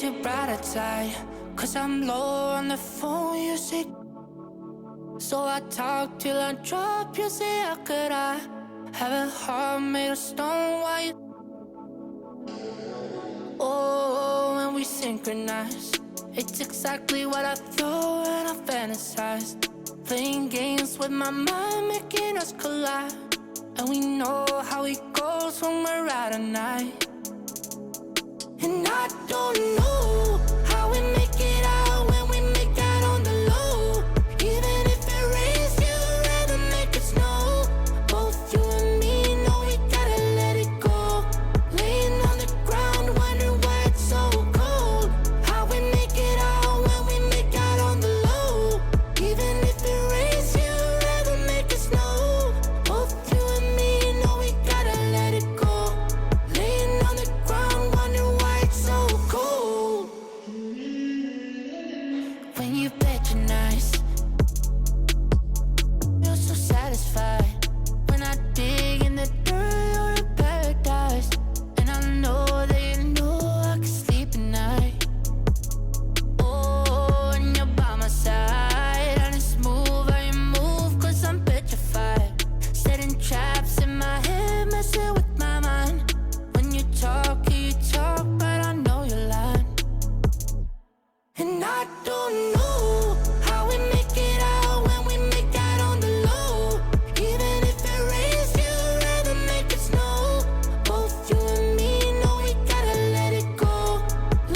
too bright outside, 'cause I'm low on the phone, you say. So I talk till I drop, you say, how could I have a heart made of stone? Why you? Oh, when we synchronize, it's exactly what I thought and I fantasized. Playing games with my mind, making us collide. And we know how it goes when we're out at night. And I don't know how we make it out when we make out on the low. Even if it rains, you'd rather make it snow. Both you and me know we gotta let it go. Laying on the ground, wondering why it's so cold. How we make it out when we make out on the low. Even if it rains, you'd rather make it snow. Both you and me know we gotta let it go. Laying on the ground, wondering why it's so cold. When you patronize, feel so satisfied. When I dig in the dirt, you're a paradise. And I know that you know I can sleep at night. Oh, and you're by my side. And it's smooth how you move, 'cause I'm petrified. Setting traps in my head, messing with my mind. When you talk, but I know you're lying. And I don't know how we make it out when we make out on the low. Even if it rains, you'd rather make it snow. Both you and me know we gotta let it go.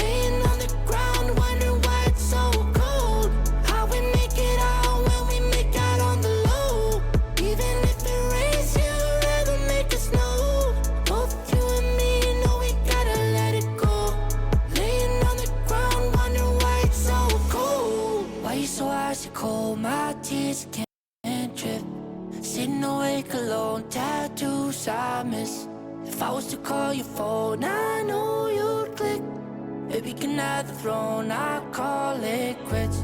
Laying on the ground, wondering why it's so cold. How we make it out when we make out on the low. Even if it rains, you'd rather make it snow. Both you and me know we gotta let it go. Laying on the ground, wondering why it's so cold. Why you so icy cold? My tears can't drip. Sitting awake alone, tattoos I miss. If I was to call your phone, I know you'd click. Baby, can I have the throne? I call it quits.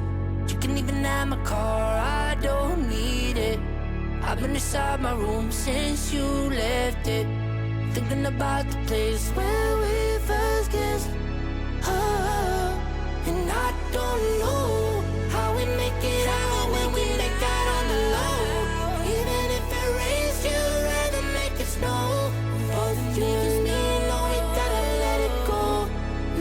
You can even have my car, I don't need it. I've been inside my room since you left it, thinking about the place where we first kissed. Oh, and I don't know how we make it out when we make out on the low. Even if it rains, you'd rather make it snow. Both you and me know we gotta let it go.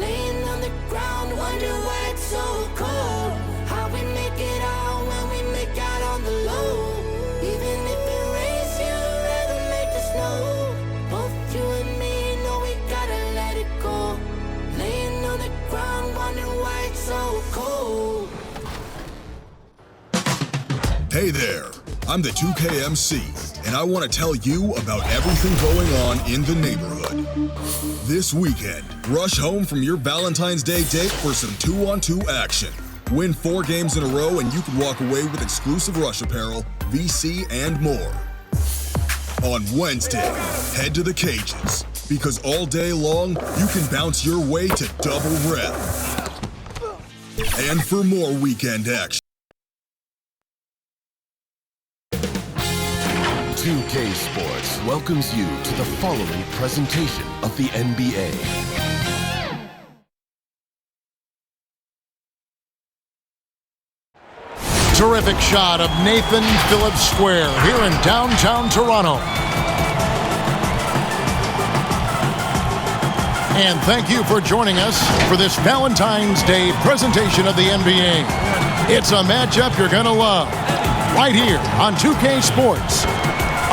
Laying on the ground, wondering why it's so cold. How we make it out when we make out on the low. Even if it rains, you'd rather make it snow. Both you and me know we gotta let it go. Laying on the ground, wondering why it's so cold. Hey there, I'm the 2KMC, and I want to tell you about everything going on in the neighborhood. This weekend, rush home from your Valentine's Day date for some 2-on-2 action. Win 4 games in a row and you can walk away with exclusive Rush apparel, VC, and more. On Wednesday, head to the cages, because all day long, you can bounce your way to double rep. And for more weekend action, 2K Sports welcomes you to the following presentation of the NBA. Terrific shot of Nathan Phillips Square here in downtown Toronto. And thank you for joining us for this Valentine's Day presentation of the NBA. It's a matchup you're going to love right here on 2K Sports.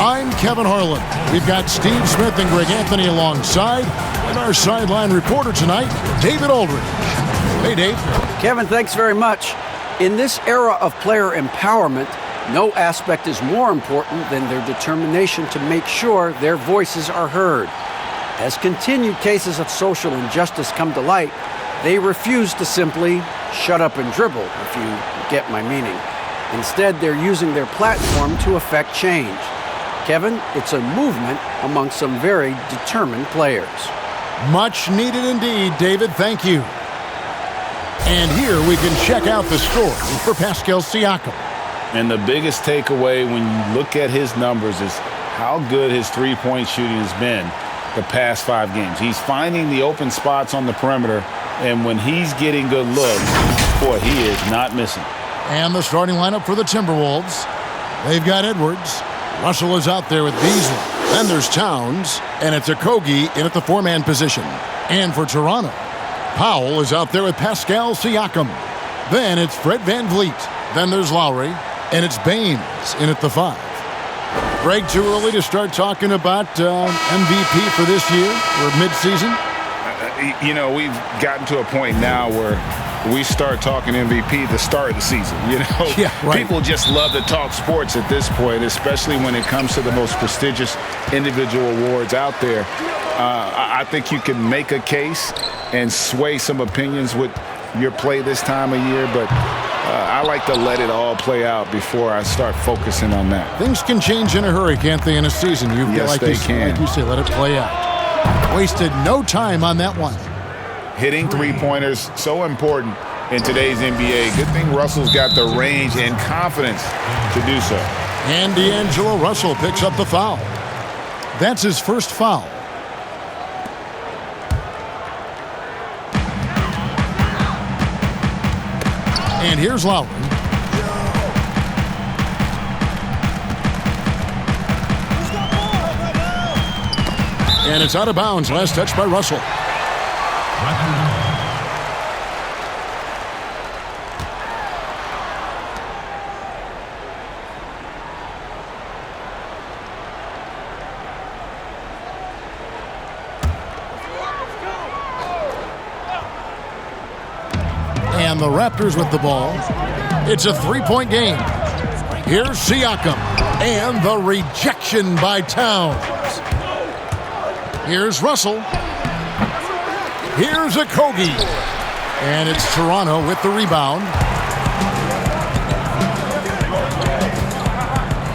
I'm Kevin Harlan. We've got Steve Smith and Greg Anthony alongside, and our sideline reporter tonight, David Aldridge. Hey, Dave. Kevin, thanks very much. In this era of player empowerment, no aspect is more important than their determination to make sure their voices are heard. As continued cases of social injustice come to light, they refuse to simply shut up and dribble, if you get my meaning. Instead, they're using their platform to affect change. Kevin, it's a movement among some very determined players. Much needed indeed, David. Thank you. And here we can check out the story for Pascal Siakam. And the biggest takeaway when you look at his numbers is how good his three-point shooting has been the past 5 games. He's finding the open spots on the perimeter And when he's getting good looks, boy, he is not missing. And the starting lineup for the Timberwolves. They've got Edwards. Russell is out there with Beasley. Then there's Towns, and it's Okogie in at the four-man position. And for Toronto, Powell is out there with Pascal Siakam. Then it's Fred VanVleet. Then there's Lowry, and it's Baines in at the 5. Greg, too early to start talking about MVP for this year or midseason? You know, we've gotten to a point now where we start talking MVP at the start of the season. You know, yeah, right. People just love to talk sports at this point, especially when it comes to the most prestigious individual awards out there. I think you can make a case and sway some opinions with your play this time of year, but I like to let it all play out before I start focusing on that. Things can change in a hurry, can't they, in a season? Yes, they can. Like you say, let it play out. Wasted no time on that one. Hitting three-pointers, so important in today's NBA. Good thing Russell's got the range and confidence to do so. And D'Angelo Russell picks up the foul. That's his first foul. And here's Lowry. And it's out of bounds. Last touch by Russell. And the Raptors with the ball. It's a three-point game. Here's Siakam. And the rejection by Towns. Here's Russell. Here's Okogie. And it's Toronto with the rebound.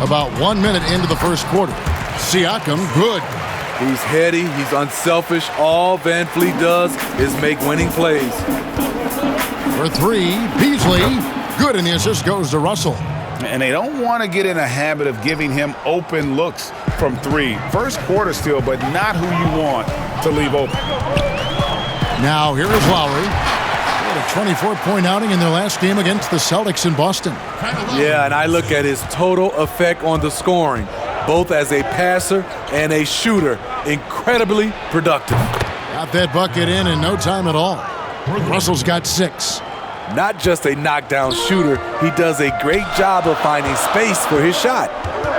About 1 minute into the first quarter. Siakam, good. He's heady. He's unselfish. All VanVleet does is make winning plays. For three, Beasley. Good, and the assist goes to Russell. And they don't want to get in a habit of giving him open looks from three. First quarter still, but not who you want to leave open. Now here is Lowry. He had a 24-point outing in their last game against the Celtics in Boston. Yeah, and I look at his total effect on the scoring, both as a passer and a shooter. Incredibly productive. Got that bucket in no time at all. Russell's got 6. Not just a knockdown shooter, he does a great job of finding space for his shot.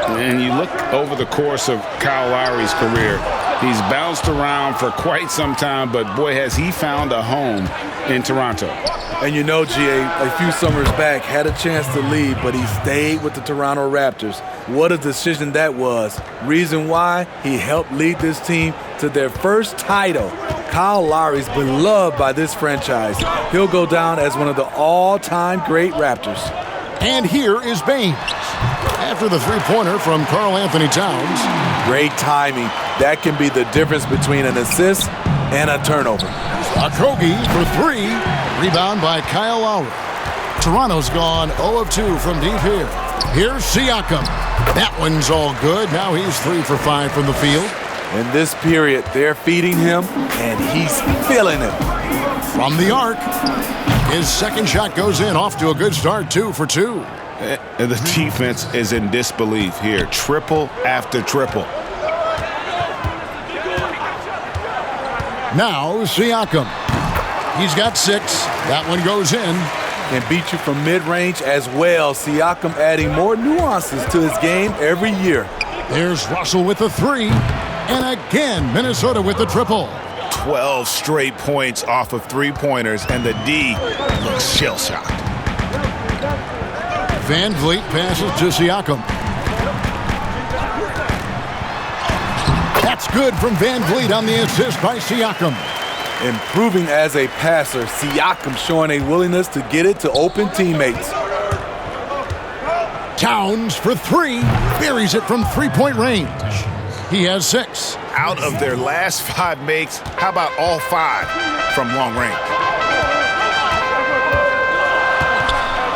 And you look over the course of Kyle Lowry's career, he's bounced around for quite some time, but boy, has he found a home in Toronto. And you know, GA, a few summers back, had a chance to leave, but he stayed with the Toronto Raptors. What a decision that was. Reason why? He helped lead this team to their first title. Kyle Lowry's beloved by this franchise. He'll go down as one of the all-time great Raptors. And here is Baines. After the three-pointer from Karl Anthony Towns. Great timing. That can be the difference between an assist and a turnover. Okogie for 3. Rebound by Kyle Lowry. Toronto's gone 0 of 2 from deep here. Here's Siakam. That one's all good. Now he's 3 for 5 from the field. In this period, they're feeding him, and he's feeling it. From the arc, his second shot goes in, off to a good start, 2 for 2. And the defense is in disbelief here. Triple after triple. Now Siakam. He's got 6. That one goes in. Can beat you from mid-range as well. Siakam adding more nuances to his game every year. There's Russell with the 3. And again, Minnesota with the triple. 12 straight points off of three-pointers, and the D looks shell-shocked. VanVleet passes to Siakam. That's good from VanVleet on the assist by Siakam. Improving as a passer, Siakam showing a willingness to get it to open teammates. Towns for 3. Buries it from three-point range. He has 6. Out of their last 5 makes, how about all 5 from long range?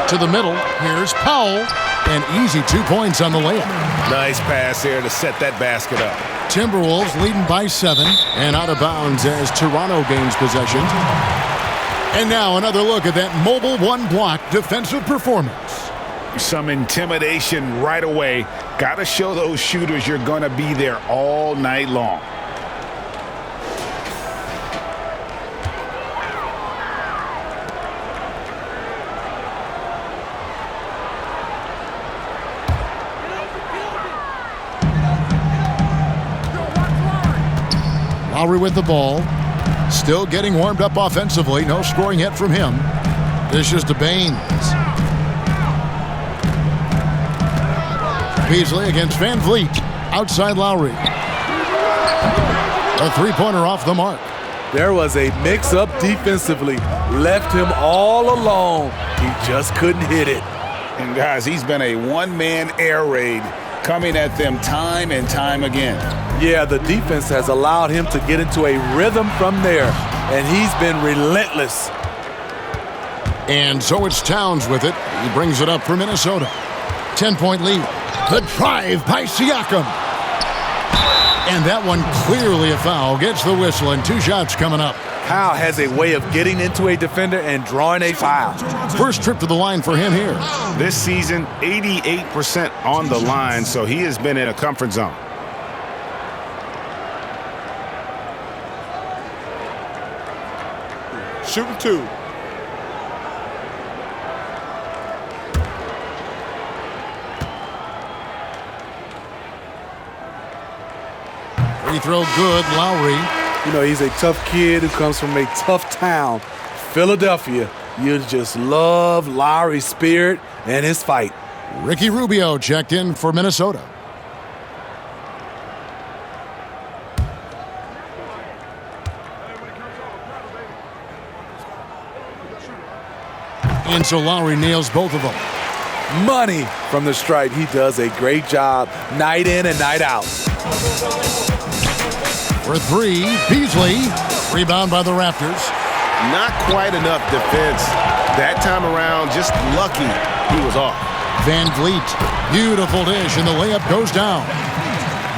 To the middle, here's Powell. And easy 2 points on the layup. Nice pass there to set that basket up. Timberwolves leading by 7 and out of bounds as Toronto gains possession. And now another look at that mobile one-block defensive performance. Some intimidation right away. Got to show those shooters you're going to be there all night long. Lowry with the ball. Still getting warmed up offensively. No scoring yet from him. Dishes to Baines. Beasley against Van Vliet. Outside Lowry. A three-pointer off the mark. There was a mix-up defensively. Left him all alone. He just couldn't hit it. And guys, he's been a one-man air raid coming at them time and time again. Yeah, the defense has allowed him to get into a rhythm from there, and he's been relentless. And so it's Towns with it. He brings it up for Minnesota. 10-point lead. The drive by Siakam. And that one clearly a foul. Gets the whistle, and 2 shots coming up. Kyle has a way of getting into a defender and drawing a foul. First trip to the line for him here. This season, 88% on the line, so he has been in a comfort zone. Shooting 2. Free throw good, Lowry. You know, he's a tough kid who comes from a tough town, Philadelphia. You just love Lowry's spirit and his fight. Ricky Rubio checked in for Minnesota. And so Lowry nails both of them. Money from the stripe. He does a great job night in and night out. For 3, Beasley. Rebound by the Raptors. Not quite enough defense. That time around, just lucky he was off. Van Vliet. Beautiful dish, and the layup goes down.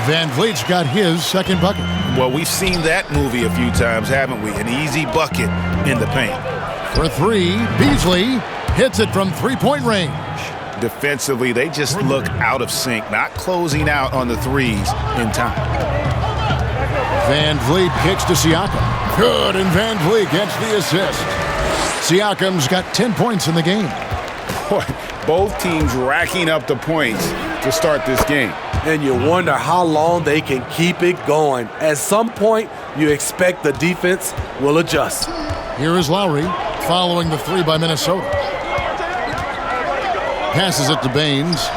Van Vliet's got his second bucket. Well, we've seen that movie a few times, haven't we? An easy bucket in the paint. For 3, Beasley hits it from three-point range. Defensively, they just look out of sync, not closing out on the threes in time. Van Vliet kicks to Siakam. Good, and Van Vliet gets the assist. Siakam's got 10 points in the game. Boy, both teams racking up the points to start this game. And you wonder how long they can keep it going. At some point, you expect the defense will adjust. Here is Lowry, following the 3 by Minnesota. Passes it to Baines.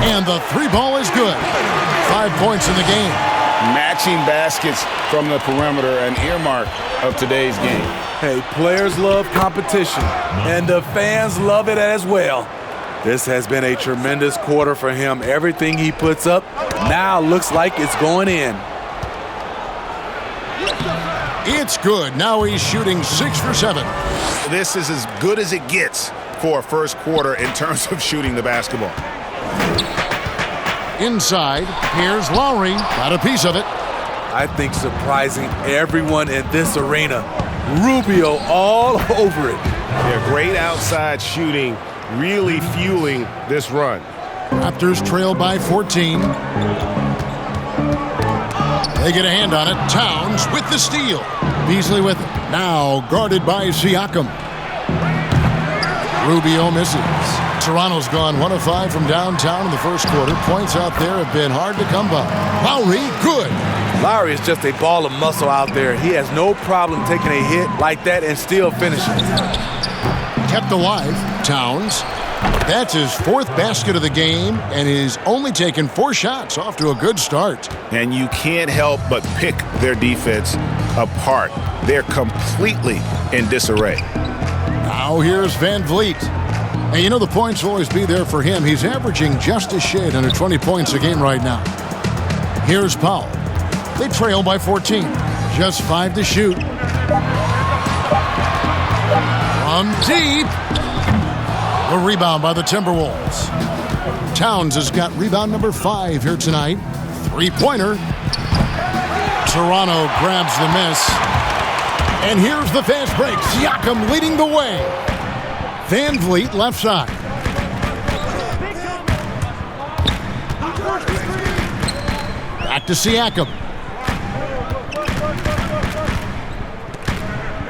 And the 3 ball is good. 5 points in the game. Matching baskets from the perimeter, an earmark of today's game. Hey, players love competition, and the fans love it as well. This has been a tremendous quarter for him. Everything he puts up now looks like it's going in. It's good. Now he's shooting 6 for 7. This is as good as it gets for a first quarter in terms of shooting the basketball. Inside, here's Lowry. Got a piece of it. I think surprising everyone in this arena. Rubio all over it. Yeah, great outside shooting, really fueling this run. Raptors trail by 14. They get a hand on it. Towns with the steal. Beasley with it. Now guarded by Siakam. Rubio misses. Toronto's gone 1 of 5 from downtown in the first quarter. Points out there have been hard to come by. Lowry, good. Lowry is just a ball of muscle out there. He has no problem taking a hit like that and still finishing. Kept alive. Towns. That's his 4th basket of the game, and he's only taken 4 shots. Off to a good start. And you can't help but pick their defense apart. They're completely in disarray. Now here's Van Vliet. And you know the points will always be there for him. He's averaging just a shade under 20 points a game right now. Here's Powell. They trail by 14. Just 5 to shoot. From deep. A rebound by the Timberwolves. Towns has got rebound number 5 here tonight. 3-pointer. Toronto grabs the miss. And here's the fast break. Siakam leading the way. Van Vliet left side. Back to Siakam.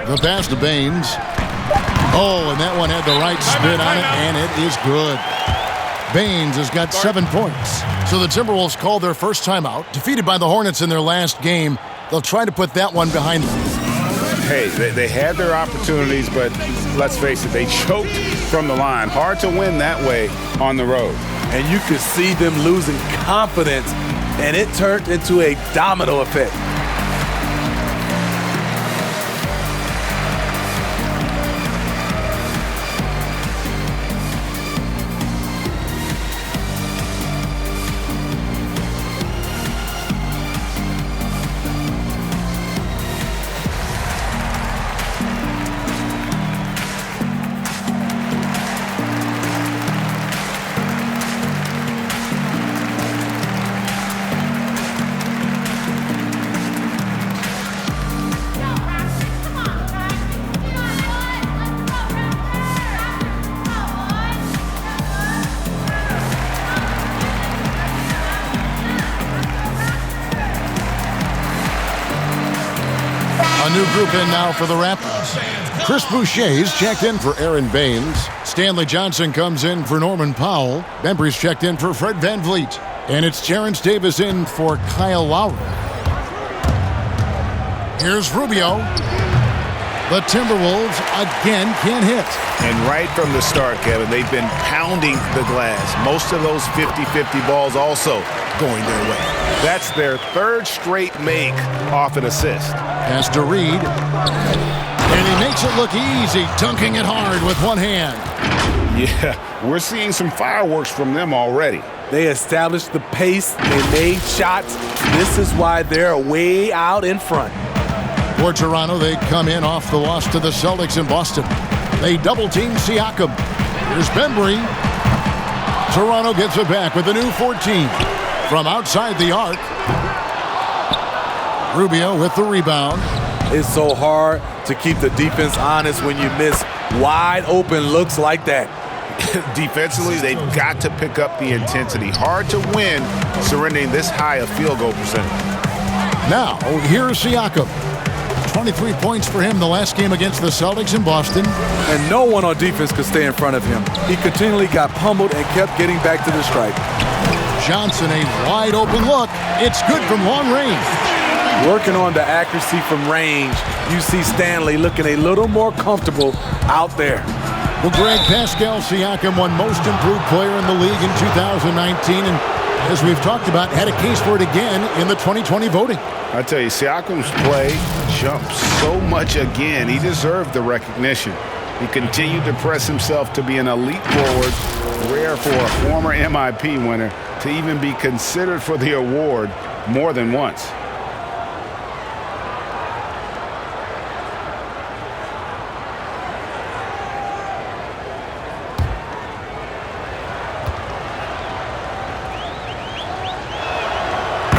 The pass to Baines. Oh, and that one had the right spin on it, and it is good. Baines has got 7 points. So the Timberwolves called their first timeout. Defeated by the Hornets in their last game. They'll try to put that one behind them. Hey, they had their opportunities, but let's face it, they choked from the line. Hard to win that way on the road. And you could see them losing confidence, and it turned into a domino effect. A new group in now for the Raptors. Chris Boucher's checked in for Aaron Baines. Stanley Johnson comes in for Norman Powell. Bembry's checked in for Fred Van Vliet. And it's Terrence Davis in for Kyle Lowry. Here's Rubio. The Timberwolves again can't hit. And right from the start, Kevin, they've been pounding the glass. Most of those 50-50 balls also going their way. That's their third straight make off an assist. Pass to Reed. And he makes it look easy, dunking it hard with one hand. Yeah, we're seeing some fireworks from them already. They established the pace. They made shots. This is why they're way out in front. For Toronto, they come in off the loss to the Celtics in Boston. They double-team Siakam. Here's Bembry. Toronto gets it back with a new 14. From outside the arc. Rubio with the rebound. It's so hard to keep the defense honest when you miss wide open looks like that. Defensively, they've got to pick up the intensity. Hard to win surrendering this high a field goal percentage. Now, here's Siakam. 23 points for him the last game against the Celtics in Boston. And no one on defense could stay in front of him. He continually got pummeled and kept getting back to the stripe. Johnson, a wide open look. It's good from long range. Working on the accuracy from range, you see Stanley looking a little more comfortable out there. Well, Greg, Pascal Siakam won Most Improved Player in the league in 2019, and as we've talked about, had a case for it again in the 2020 voting. I tell you, Siakam's play jumped so much again. He deserved the recognition. He continued to press himself to be an elite forward, rare for a former MIP winner to even be considered for the award more than once.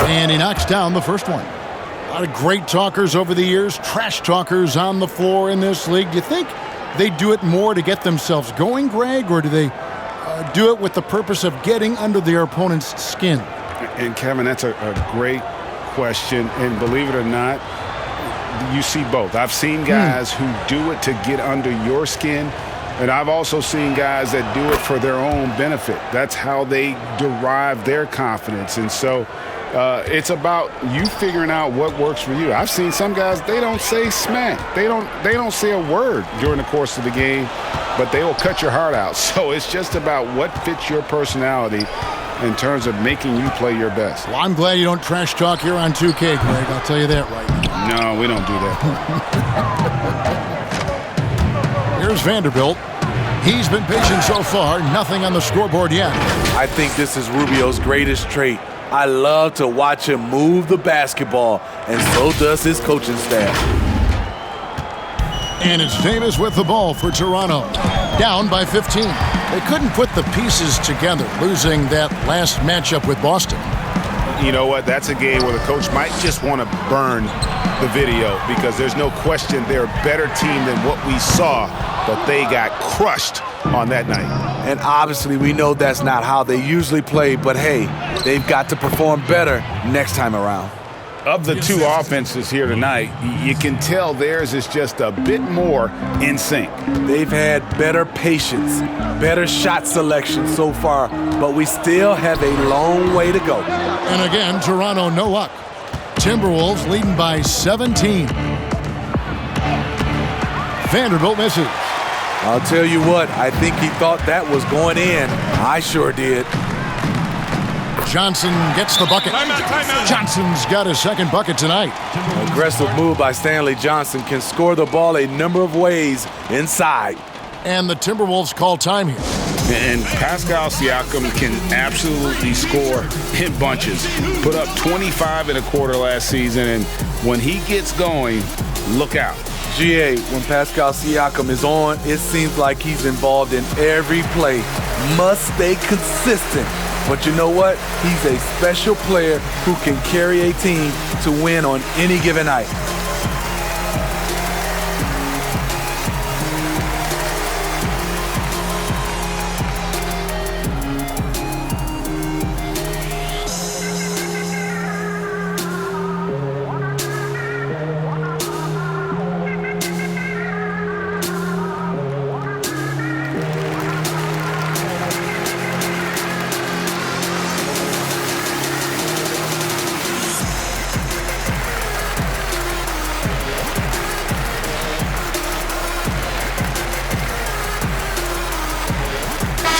And he knocks down the first one. A lot of great talkers over the years, trash talkers on the floor in this league. Do you think they do it more to get themselves going, Greg, or do they do it with the purpose of getting under their opponent's skin? And Kevin, that's a great question. And believe it or not, you see both. I've seen guys who do it to get under your skin, and I've also seen guys that do it for their own benefit. That's how they derive their confidence. And so it's about you figuring out what works for you. I've seen some guys, they don't say smack. They don't say a word during the course of the game, but they will cut your heart out. So it's just about what fits your personality in terms of making you play your best. Well, I'm glad you don't trash talk here on 2K, Greg. I'll tell you that right now. No, we don't do that. Here's Vanderbilt. He's been patient so far. Nothing on the scoreboard yet. I think this is Rubio's greatest trait. I love to watch him move the basketball, and so does his coaching staff. And it's Davis with the ball for Toronto. Down by 15. They couldn't put the pieces together, losing that last matchup with Boston. You know what? That's a game where the coach might just want to burn the video because there's no question they're a better team than what we saw, but they got crushed on that night. And obviously we know that's not how they usually play, but hey, they've got to perform better next time around. Of the two offenses here tonight, you can tell theirs is just a bit more in sync. They've had better patience, better shot selection so far, but we still have a long way to go. And again, Toronto no luck. Timberwolves leading by 17. Vanderbilt misses. I'll tell you what, I think he thought that was going in. I sure did. Johnson gets the bucket. Timeout. Johnson's got his second bucket tonight. Aggressive move by Stanley Johnson can score the ball a number of ways inside. And the Timberwolves call time here. And Pascal Siakam can absolutely score in bunches. Put up 25 in a quarter last season, and when he gets going, look out. GA, when Pascal Siakam is on, it seems like he's involved in every play. Must stay consistent. But you know what? He's a special player who can carry a team to win on any given night.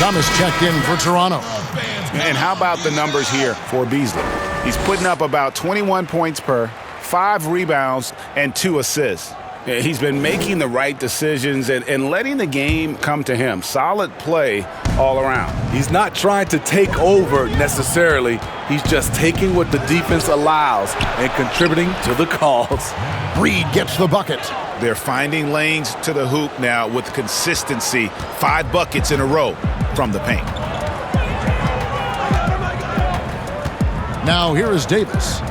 Thomas checked in for Toronto. And how about the numbers here for Beasley? He's putting up about 21 points per, 5 rebounds, and 2 assists. He's been making the right decisions and letting the game come to him. Solid play all around. He's not trying to take over necessarily. He's just taking what the defense allows and contributing to the cause. Reed gets the bucket. They're finding lanes to the hoop now with consistency. 5 buckets in a row from the paint. Now here is Davis.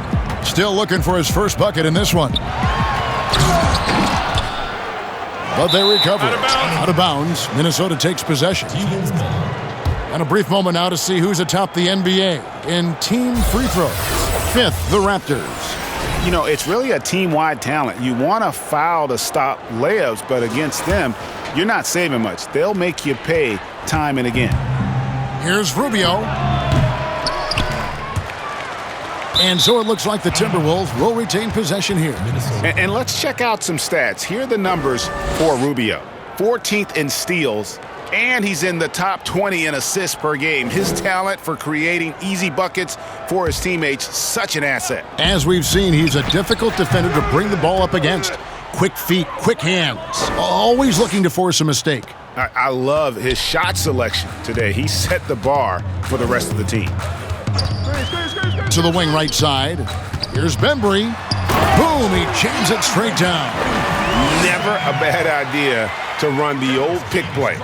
Still looking for his first bucket in this one. But they recover. Out of bounds. Minnesota takes possession. And a brief moment now to see who's atop the NBA in team free throws. 5th, the Raptors. You know, it's really a team-wide talent. You want to foul to stop layups, but against them, you're not saving much. They'll make you pay time and again. Here's Rubio. And so it looks like the Timberwolves will retain possession here. And let's check out some stats. Here are the numbers for Rubio. 14th in steals, and he's in the top 20 in assists per game. His talent for creating easy buckets for his teammates, such an asset. As we've seen, he's a difficult defender to bring the ball up against. Quick feet, quick hands, always looking to force a mistake. I love his shot selection today. He set the bar for the rest of the team. To the wing right side. Here's Bembry. Boom, he jams it straight down. Never a bad idea to run the old pick play.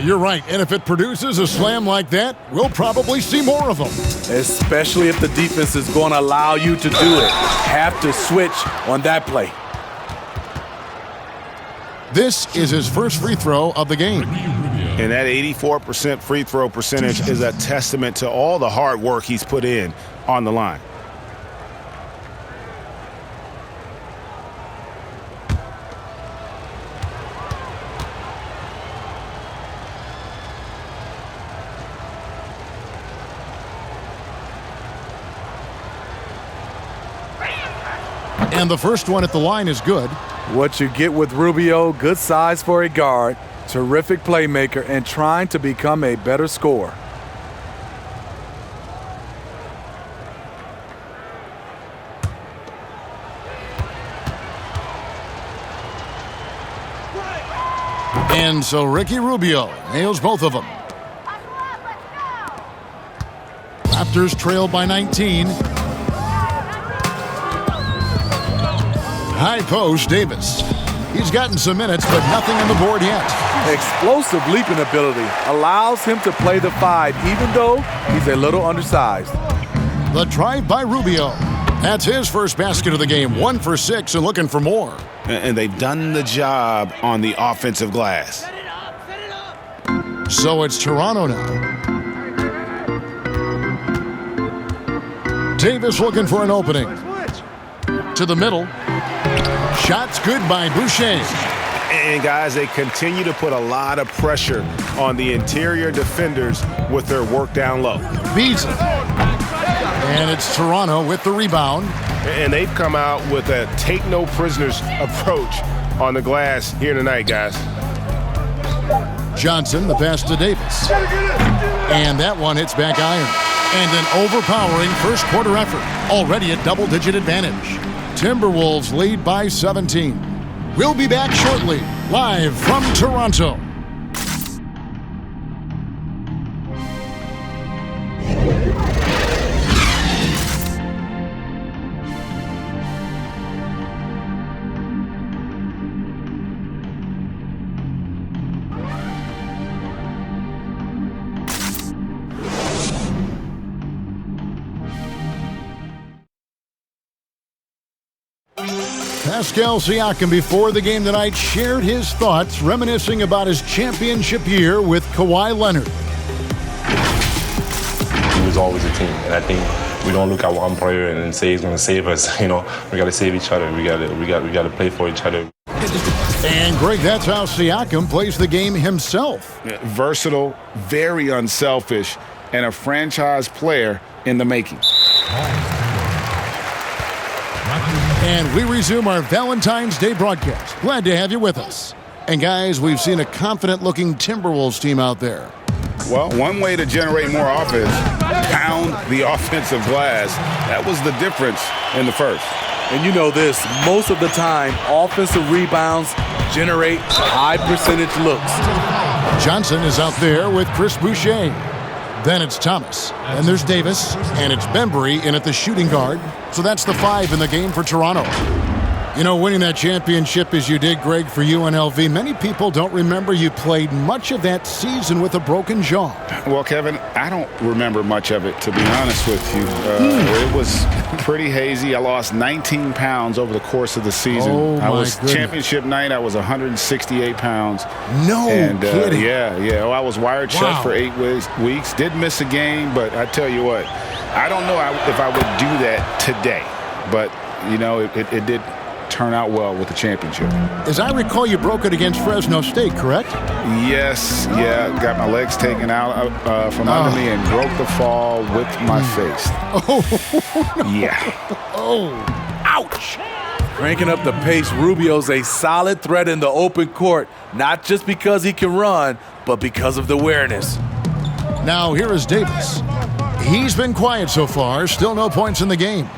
You're right. And if it produces a slam like that, we'll probably see more of them. Especially if the defense is going to allow you to do it. Have to switch on that play. This is his first free throw of the game. And that 84% free throw percentage is a testament to all the hard work he's put in on the line. And the first one at the line is good. What you get with Rubio, good size for a guard, terrific playmaker, and trying to become a better scorer. And so Ricky Rubio nails both of them. Raptors trail by 19. High post, Davis. He's gotten some minutes, but nothing on the board yet. Explosive leaping ability allows him to play the 5, even though he's a little undersized. The drive by Rubio. That's his first basket of the game. 1 for 6 and looking for more. And they've done the job on the offensive glass. So it's Toronto now. Davis looking for an opening. To the middle. Shots good by Boucher. And, guys, they continue to put a lot of pressure on the interior defenders with their work down low. Beats it. And it's Toronto with the rebound. And they've come out with a take-no-prisoners approach on the glass here tonight, guys. Johnson, the pass to Davis. And that one hits back iron. And an overpowering first quarter effort. Already a double-digit advantage. Timberwolves lead by 17. We'll be back shortly, live from Toronto. Pascal Siakam, before the game tonight, shared his thoughts, reminiscing about his championship year with Kawhi Leonard. It was always a team, and I think we don't look at one player and then say he's going to save us. You know, we got to save each other. We got to play for each other. And Greg, that's how Siakam plays the game himself. Versatile, very unselfish, and a franchise player in the making. And we resume our Valentine's Day broadcast. Glad to have you with us. And guys, we've seen a confident-looking Timberwolves team out there. Well, one way to generate more offense, pound the offensive glass. That was the difference in the first. And you know this, most of the time, offensive rebounds generate high percentage looks. Johnson is out there with Chris Boucher. Then it's Thomas. And there's Davis. And it's Bembry in at the shooting guard. So that's the 5 in the game for Toronto. You know, winning that championship as you did, Greg, for UNLV, many people don't remember you played much of that season with a broken jaw. Well, Kevin, I don't remember much of it, to be honest with you. It was pretty hazy. I lost 19 pounds over the course of the season. Oh, my goodness. Championship night, I was 168 pounds. No kidding. Yeah. Well, I was wired shut for 8 weeks. Did miss a game, but I tell you what, I don't know if I would do that today. But, you know, it did turn out well with the championship. As I recall, you broke it against Fresno State, correct? Yes, got my legs taken out from under me and broke the fall with my face. Oh, no. Yeah. Oh, ouch. Cranking up the pace, Rubio's a solid threat in the open court, not just because he can run, but because of the awareness. Now here is Davis. He's been quiet so far, still no points in the game.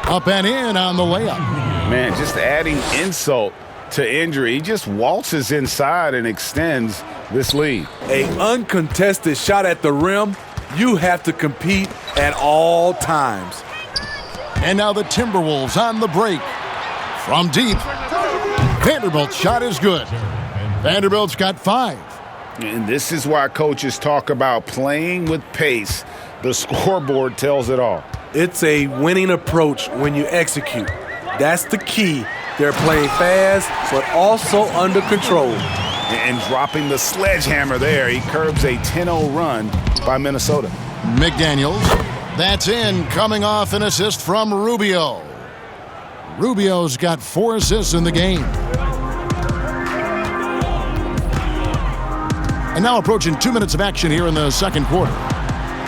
Up and in on the layup. Man, just adding insult to injury. He just waltzes inside and extends this lead. An uncontested shot at the rim, you have to compete at all times. And now the Timberwolves on the break. From deep, Vanderbilt's shot is good. Vanderbilt's got 5. And this is why coaches talk about playing with pace. The scoreboard tells it all. It's a winning approach when you execute. That's the key. They're playing fast, but also under control. And dropping the sledgehammer there, he curbs a 10-0 run by Minnesota. McDaniels, that's in, coming off an assist from Rubio. Rubio's got 4 assists in the game. And now approaching 2 minutes of action here in the second quarter.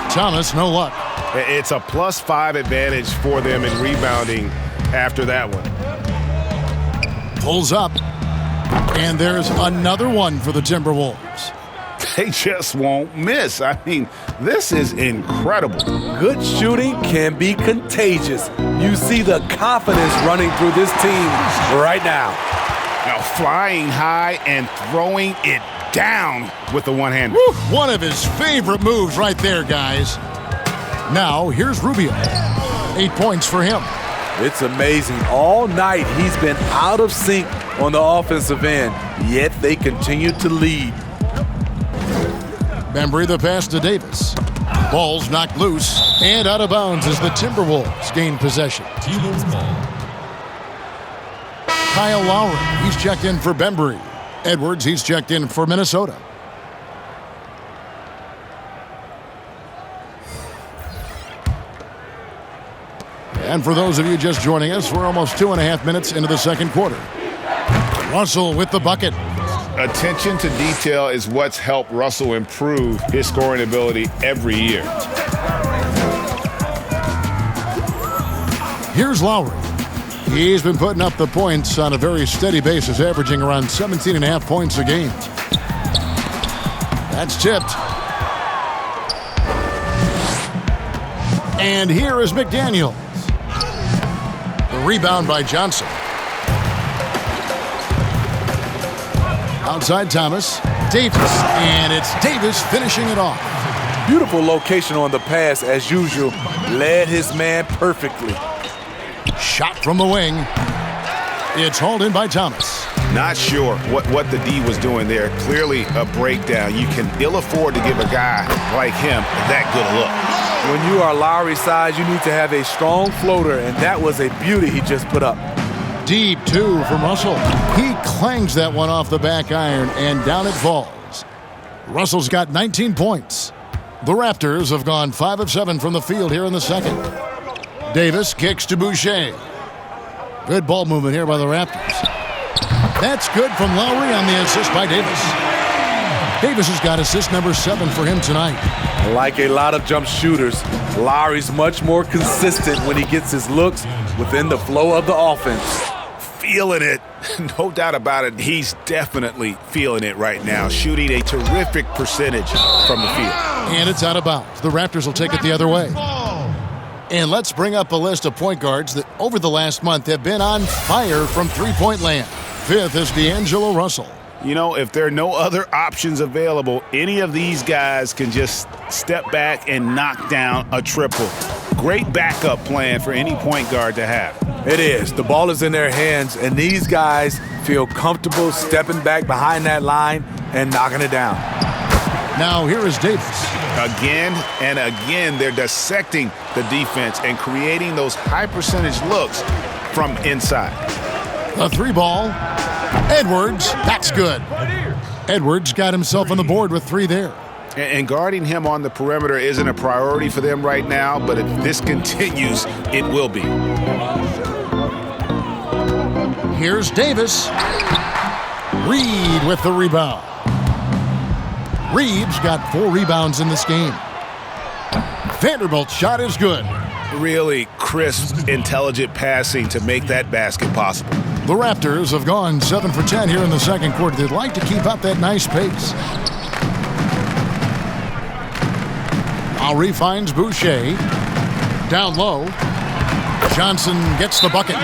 Thomas, no luck. It's a +5 advantage for them in rebounding after that one. Pulls up. And there's another one for the Timberwolves. They just won't miss. I mean, this is incredible. Good shooting can be contagious. You see the confidence running through this team right now. Now flying high and throwing it down with the one-hander. One of his favorite moves right there, guys. Now, here's Rubio. 8 points for him. It's amazing. All night, he's been out of sync on the offensive end, yet they continue to lead. Bembry the pass to Davis. Ball's knocked loose and out of bounds as the Timberwolves gain possession. T-Wolves ball. Kyle Lowry, he's checked in for Bembry. Edwards, he's checked in for Minnesota. And for those of you just joining us, we're almost 2.5 minutes into the second quarter. Russell with the bucket. Attention to detail is what's helped Russell improve his scoring ability every year. Here's Lowry. He's been putting up the points on a very steady basis, averaging around 17.5 points a game. That's tipped. And here is McDaniels. The rebound by Johnson. Outside Thomas. Davis. And it's Davis finishing it off. Beautiful location on the pass as usual. Led his man perfectly. Shot from the wing. It's hauled in by Thomas. Not sure what the D was doing there. Clearly a breakdown. You can ill afford to give a guy like him that good a look. When you are Lowry's size, you need to have a strong floater, and that was a beauty he just put up. Deep two from Russell. He clangs that one off the back iron, and down it falls. Russell's got 19 points. The Raptors have gone 5 of 7 from the field here in the second. Davis kicks to Boucher. Good ball movement here by the Raptors. That's good from Lowry on the assist by Davis. Davis has got assist number 7 for him tonight. Like a lot of jump shooters, Lowry's much more consistent when he gets his looks within the flow of the offense. Feeling it. No doubt about it. He's definitely feeling it right now. Shooting a terrific percentage from the field. And it's out of bounds. The Raptors will take it the other way. And let's bring up a list of point guards that over the last month have been on fire from three-point land. 5th is D'Angelo Russell. You know, if there are no other options available, any of these guys can just step back and knock down a triple. Great backup plan for any point guard to have. It is. The ball is in their hands, and these guys feel comfortable stepping back behind that line and knocking it down. Now here is Davis. Again and again, they're dissecting the defense and creating those high-percentage looks from inside. The 3-ball. Edwards, that's good. Edwards got himself on the board with 3 there. And guarding him on the perimeter isn't a priority for them right now, but if this continues, it will be. Here's Davis. Reed with the rebound. Reed's got 4 rebounds in this game. Vanderbilt's shot is good. Really crisp, intelligent passing to make that basket possible. The Raptors have gone 7 for 10 here in the second quarter. They'd like to keep up that nice pace. Lowry finds Boucher. Down low. Johnson gets the bucket.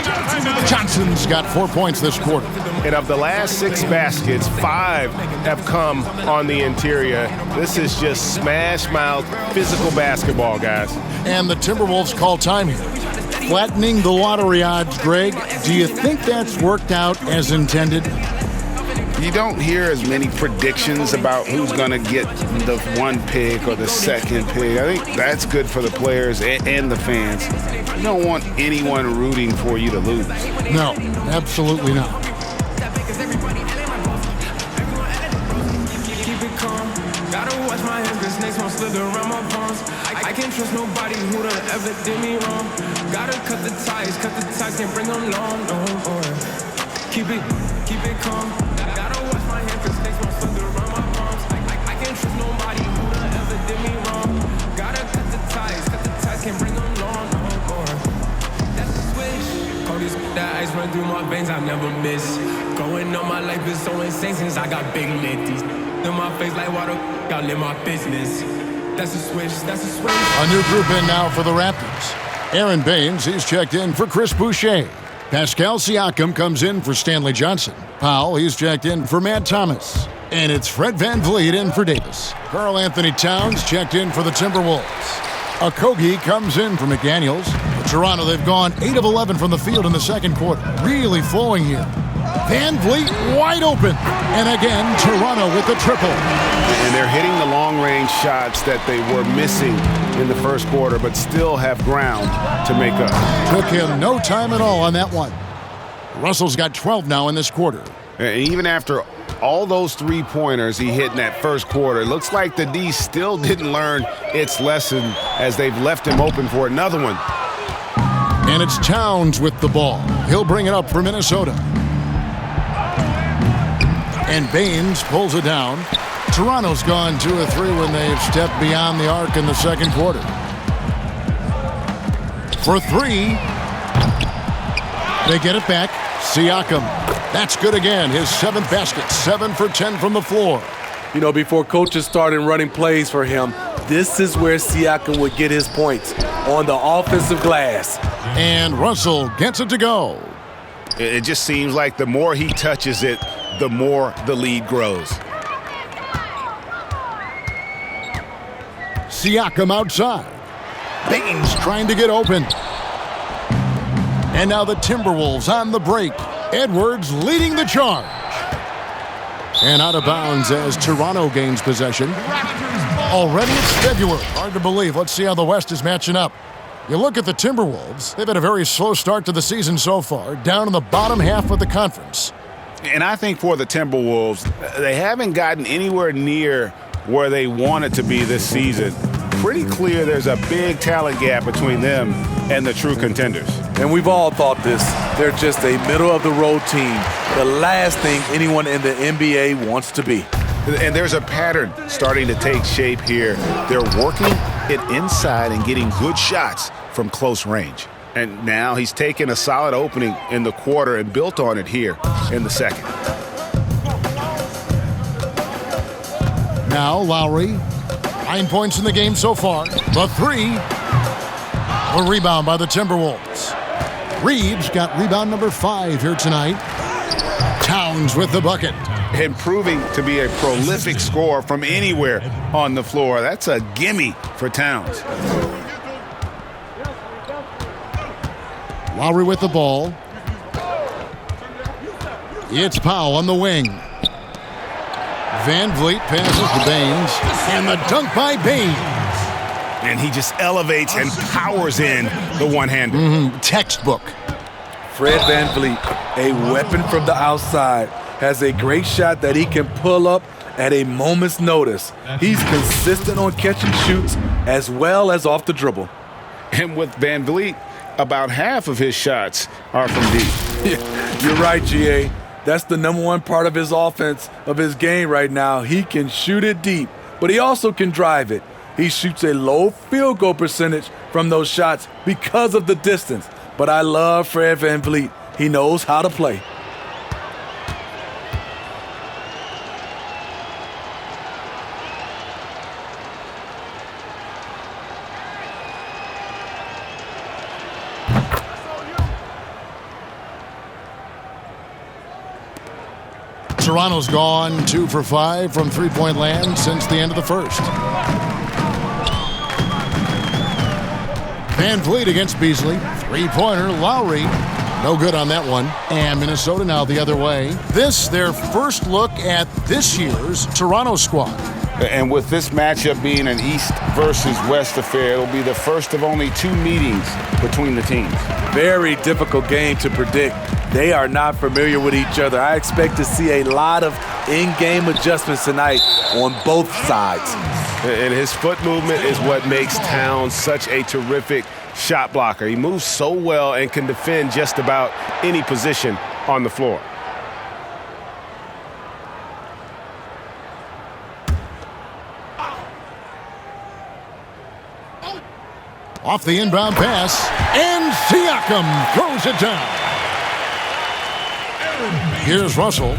Johnson's got 4 points this quarter. And of the last 6 baskets, 5 have come on the interior. This is just smash mouth physical basketball, guys. And the Timberwolves call time here. Flattening the lottery odds, Greg. Do you think that's worked out as intended? You don't hear as many predictions about who's going to get the 1 pick or the 2nd pick. I think that's good for the players and the fans. You don't want anyone rooting for you to lose. No, absolutely not. Gotta watch my hands, cause snakes won't slither around my palms. I can't trust nobody who done ever did me wrong. Gotta cut the ties, can't bring them long, no more. Keep it calm. Gotta watch my hands, cause snakes won't slither around my palms. I can't trust nobody who done ever did me wrong. Gotta cut the ties, can't bring them long, no more. That's the switch. All this that ice run through my veins, I never miss. Growing up, my life is so insane since I got big litties. In my face like water, I'll live my business. That's a switch. A new group in now for the Raptors. Aaron Baines, he's checked in for Chris Boucher. Pascal Siakam comes in for Stanley Johnson. Powell, he's checked in for Matt Thomas. And it's Fred VanVleet in for Davis. Karl Anthony Towns checked in for the Timberwolves. Okogie comes in for McDaniels. For Toronto, they've gone 8 of 11 from the field in the second quarter. Really flowing here. VanVleet wide open. And again, Toronto with the triple. And they're hitting the long-range shots that they were missing in the first quarter, but still have ground to make up. Took him no time at all on that one. Russell's got 12 now in this quarter. And even after all those three-pointers he hit in that first quarter, it looks like the D still didn't learn its lesson as they've left him open for another one. And it's Towns with the ball. He'll bring it up for Minnesota. And Baines pulls it down. Toronto's gone 2 of 3 when they've stepped beyond the arc in the second quarter. For 3. They get it back. Siakam. That's good again. His 7th basket. 7 for 10 from the floor. You know, before coaches started running plays for him, this is where Siakam would get his points, on the offensive glass. And Russell gets it to go. It just seems like the more he touches it, the more the lead grows. Siakam outside. Baines trying to get open. And now the Timberwolves on the break. Edwards leading the charge. And out of bounds as Toronto gains possession. Already it's February. Hard to believe. Let's see how the West is matching up. You look at the Timberwolves. They've had a very slow start to the season so far, down in the bottom half of the conference. And I think for the Timberwolves, they haven't gotten anywhere near where they wanted to be this season. Pretty clear there's a big talent gap between them and the true contenders. And we've all thought this. They're just a middle-of-the-road team. The last thing anyone in the NBA wants to be. And there's a pattern starting to take shape here. They're working it inside and getting good shots from close range. And now he's taken a solid opening in the quarter and built on it here in the second. Now Lowry. 9 points in the game so far. The 3. A rebound by the Timberwolves. Reeves got rebound number 5 here tonight. Towns with the bucket. Improving to be a prolific scorer from anywhere on the floor. That's a gimme for Towns. Lowry with the ball. It's Powell on the wing. Van Vliet passes to Baines. And the dunk by Baines. And he just elevates and powers in the one-hander. Textbook. Fred Van Vliet, a weapon from the outside, has a great shot that he can pull up at a moment's notice. He's consistent on catch and shoots as well as off the dribble. And with Van Vliet, about half of his shots are from deep. You're right, GA. That's the number one part of his offense, of his game right now. He can shoot it deep, but he also can drive it. He shoots a low field goal percentage from those shots because of the distance. But I love Fred Van Vliet. He knows how to play. Toronto's gone 2 for 5 from three-point land since the end of the first. Van Vliet against Beasley. Three-pointer, Lowry. No good on that one. And Minnesota now the other way. This, their first look at this year's Toronto squad. And with this matchup being an East versus West affair, it'll be the first of only 2 meetings between the teams. Very difficult game to predict. They are not familiar with each other. I expect to see a lot of in-game adjustments tonight on both sides. And his foot movement is what makes Towns such a terrific shot blocker. He moves so well and can defend just about any position on the floor. Off the inbound pass, and Siakam throws it down. Here's Russell,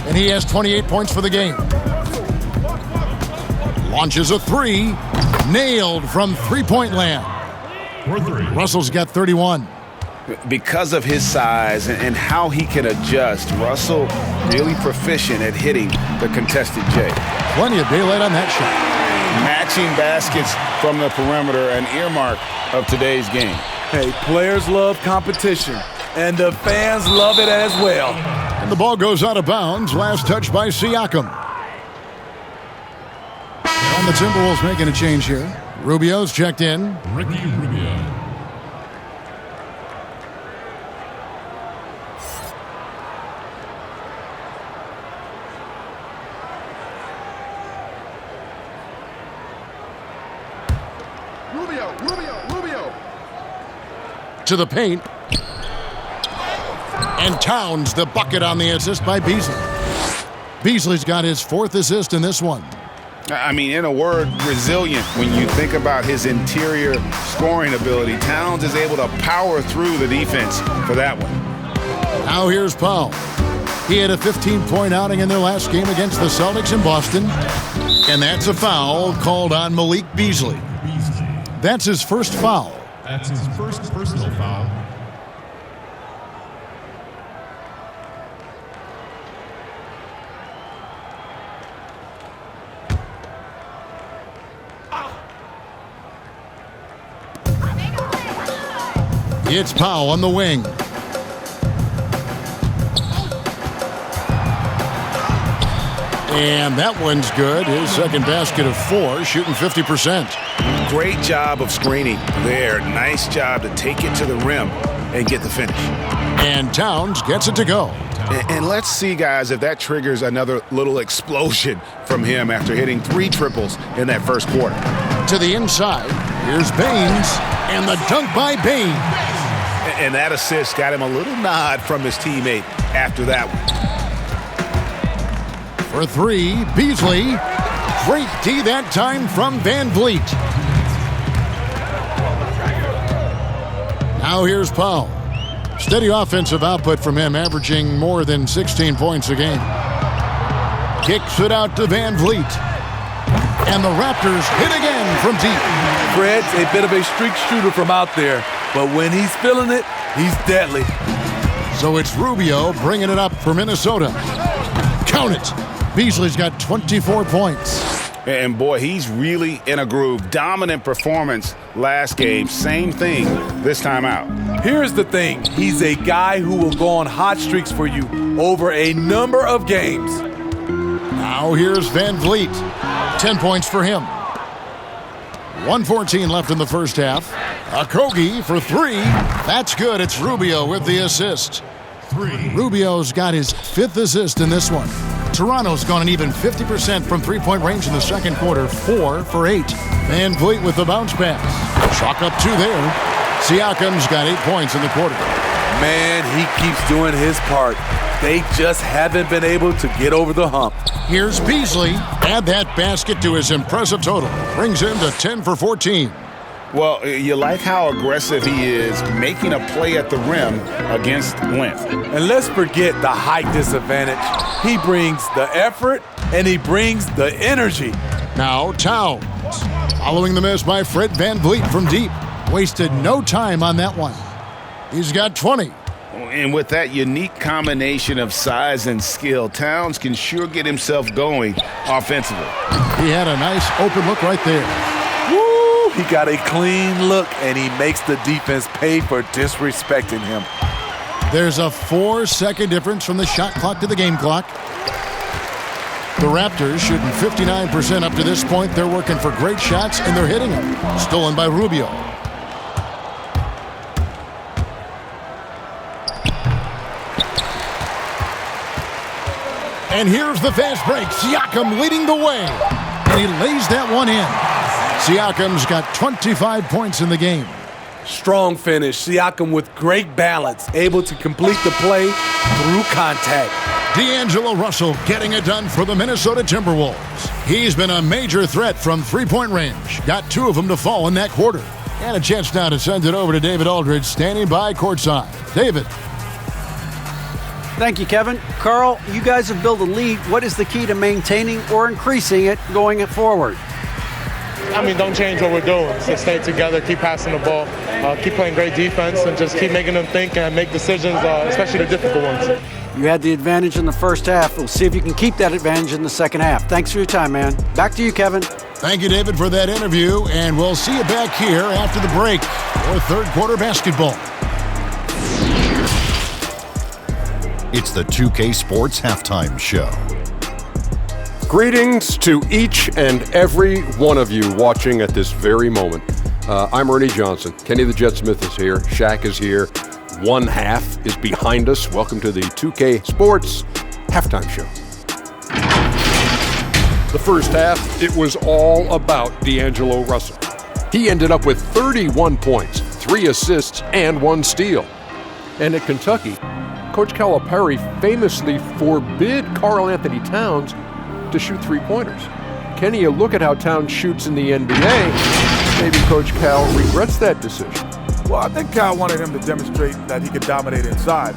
and he has 28 points for the game. Launches a 3, nailed from three-point land. Russell's got 31. Because of his size and how he can adjust, Russell really proficient at hitting the contested J. Plenty of daylight on that shot. Matching baskets from the perimeter, an earmark of today's game. Hey, players love competition, and the fans love it as well. And the ball goes out of bounds. Last touch by Siakam. And the Timberwolves making a change here. Rubio's checked in. Ricky Rubio. Rubio. To the paint. And Towns the bucket on the assist by Beasley. Beasley's got his 4th assist in this one. I mean, in a word, resilient. When you think about his interior scoring ability, Towns is able to power through the defense for that one. Now here's Powell. He had a 15-point outing in their last game against the Celtics in Boston. And that's a foul called on Malik Beasley. That's his first foul. That's his first personal foul. It's Powell on the wing. And that one's good. His second basket of 4, shooting 50%. Great job of screening there. Nice job to take it to the rim and get the finish. And Towns gets it to go. And let's see, guys, if that triggers another little explosion from him after hitting 3 triples in that first quarter. To the inside, here's Baines, and the dunk by Baines. And that assist got him a little nod from his teammate after that one. For 3, Beasley. Great D that time from Van Vliet. Now here's Powell. Steady offensive output from him, averaging more than 16 points a game. Kicks it out to Van Vliet. And the Raptors hit again from deep. Fred's a bit of a streak shooter from out there, but when he's feeling it, he's deadly. So it's Rubio bringing it up for Minnesota. Count it. Beasley's got 24 points. And boy, he's really in a groove. Dominant performance last game. Same thing this time out. Here's the thing. He's a guy who will go on hot streaks for you over a number of games. Now here's Van Vliet. 10 points for him. 1:14 left in the first half. Okogie for 3. That's good. It's Rubio with the assist. 3. Rubio's got his 5th assist in this one. Toronto's gone an even 50% from three-point range in the second quarter, 4 for 8. Van Vliet with the bounce pass. Chalk up 2 there. Siakam's got 8 points in the quarter. Man, he keeps doing his part. They just haven't been able to get over the hump. Here's Beasley. Add that basket to his impressive total. Brings him to 10 for 14. Well, you like how aggressive he is making a play at the rim against length. And let's forget the height disadvantage. He brings the effort and he brings the energy. Now Towns. Following the miss by Fred Van Vliet from deep. Wasted no time on that one. He's got 20. And with that unique combination of size and skill, Towns can sure get himself going offensively. He had a nice open look right there. Woo! He got a clean look, and he makes the defense pay for disrespecting him. There's a 4-second difference from the shot clock to the game clock. The Raptors shooting 59% up to this point. They're working for great shots, and they're hitting them. Stolen by Rubio. And here's the fast break. Siakam leading the way. And he lays that one in. Siakam's got 25 points in the game. Strong finish. Siakam with great balance. Able to complete the play through contact. D'Angelo Russell getting it done for the Minnesota Timberwolves. He's been a major threat from three-point range. Got 2 of them to fall in that quarter. And a chance now to send it over to David Aldridge, standing by courtside. David. Thank you, Kevin. Carl, you guys have built a lead. What is the key to maintaining or increasing it going forward? I mean, don't change what we're doing. Just stay together, keep passing the ball, keep playing great defense, and just keep making them think and make decisions, especially the difficult ones. You had the advantage in the first half. We'll see if you can keep that advantage in the second half. Thanks for your time, man. Back to you, Kevin. Thank you, David, for that interview, and we'll see you back here after the break for third quarter basketball. It's the 2K Sports Halftime Show. Greetings to each and every one of you watching at this very moment. I'm Ernie Johnson. Kenny the Jet Smith is here. Shaq is here. One half is behind us. Welcome to the 2K Sports Halftime Show. The first half, it was all about D'Angelo Russell. He ended up with 31 points, 3 assists, and 1 steal. And at Kentucky, Coach Calipari famously forbid Karl Anthony Towns to shoot three-pointers. Kenny, you look at how Towns shoots in the NBA, maybe Coach Cal regrets that decision. Well, I think Cal wanted him to demonstrate that he could dominate inside,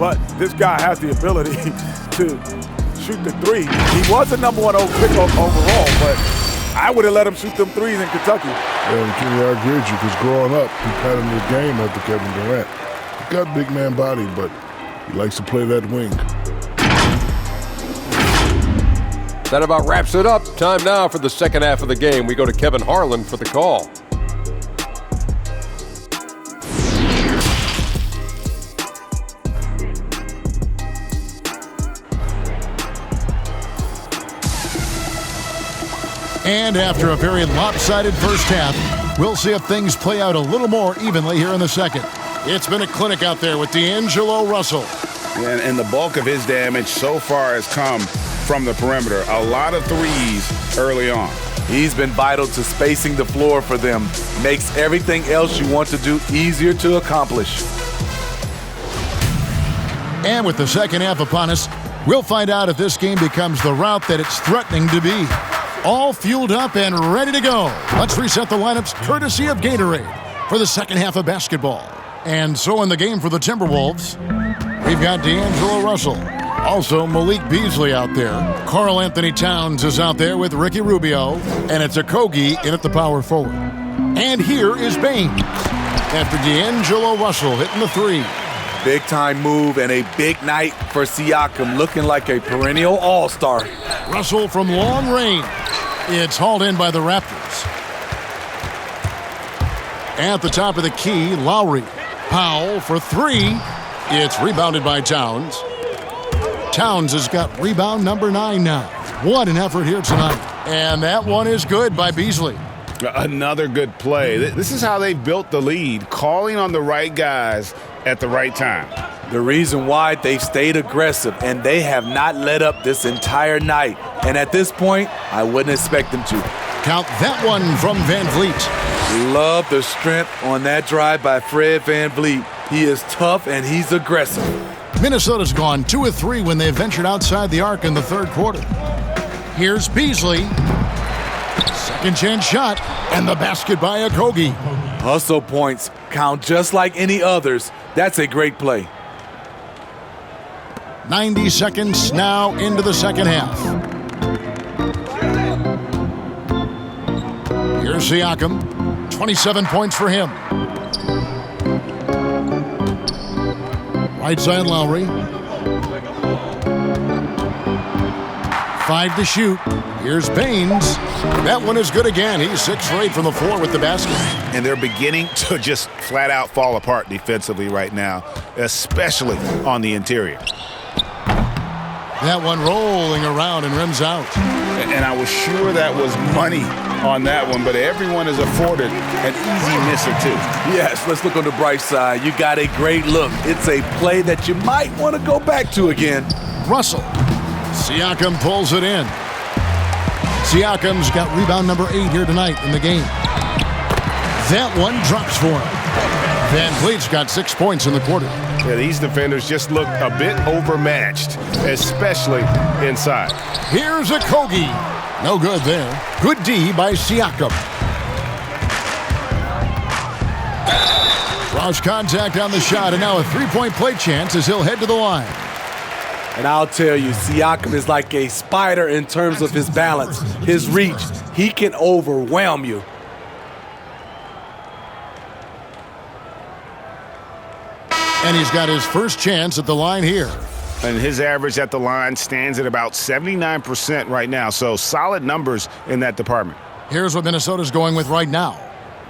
but this guy has the ability to shoot the three. He was the number 1 pick overall, but I would have let him shoot them threes in Kentucky. And Kenny, I agree with you, because growing up, he patterned the game after Kevin Durant. He's got big man body, but he likes to play that wing. That about wraps it up. Time now for the second half of the game. We go to Kevin Harlan for the call. And after a very lopsided first half, we'll see if things play out a little more evenly here in the second. It's been a clinic out there with D'Angelo Russell. And the bulk of his damage so far has come from the perimeter. A lot of threes early on. He's been vital to spacing the floor for them. Makes everything else you want to do easier to accomplish. And with the second half upon us, we'll find out if this game becomes the route that it's threatening to be. All fueled up and ready to go. Let's reset the lineups courtesy of Gatorade for the second half of basketball. And so in the game for the Timberwolves, we've got D'Angelo Russell. Also, Malik Beasley out there. Karl Anthony Towns is out there with Ricky Rubio. And it's Okogie in at the power forward. And here is Baines after D'Angelo Russell hitting the three. Big time move and a big night for Siakam, looking like a perennial all-star. Russell from long range. It's hauled in by the Raptors. At the top of the key, Lowry. Powell for three. It's rebounded by Towns. Towns has got rebound number 9 now. What an effort here tonight. And that one is good by Beasley. Another good play. This is how they've built the lead, calling on the right guys at the right time. The reason why they've stayed aggressive, and they have not let up this entire night. And at this point, I wouldn't expect them to. Count that one from Van Vliet. Love the strength on that drive by Fred Van Vliet. He is tough and he's aggressive. Minnesota's gone 2 of 3 when they ventured outside the arc in the third quarter. Here's Beasley. Second chance shot, and the basket by Okogie. Hustle points count just like any others. That's a great play. 90 seconds now into the second half. Here's Siakam. 27 points for him. Right side Lowry. 5 to shoot. Here's Baines. That one is good again. He's 6 for 8 from the floor with the basket. And they're beginning to just flat out fall apart defensively right now, especially on the interior. That one rolling around and rims out. And I was sure that was money on that one, but everyone is afforded an easy miss or two. Yes, let's look on the bright side. You got a great look. It's a play that you might want to go back to again. Russell. Siakam pulls it in. Siakam's got rebound number 8 here tonight in the game. That one drops for him. Van Vliet's got 6 points in the quarter. Yeah, these defenders just look a bit overmatched, especially inside. Here's Okogie. No good there. Good D by Siakam. Cross contact on the shot, and now a three-point play chance as he'll head to the line. And I'll tell you, Siakam is like a spider in terms of his balance, his reach. He can overwhelm you. And he's got his first chance at the line here. And his average at the line stands at about 79% right now, so solid numbers in that department. Here's what Minnesota's going with right now.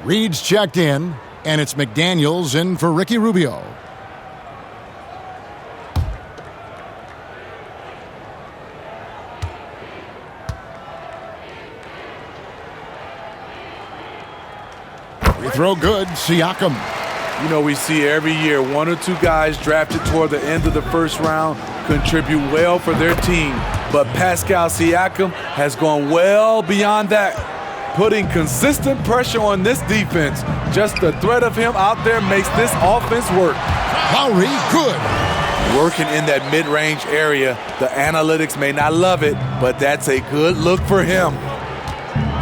Reed's checked in, and it's McDaniels in for Ricky Rubio. throw good, Siakam. You know, we see every year 1 or 2 guys drafted toward the end of the first round contribute well for their team. But Pascal Siakam has gone well beyond that, putting consistent pressure on this defense. Just the threat of him out there makes this offense work. Lowry, good. Working in that mid-range area. The analytics may not love it, but that's a good look for him.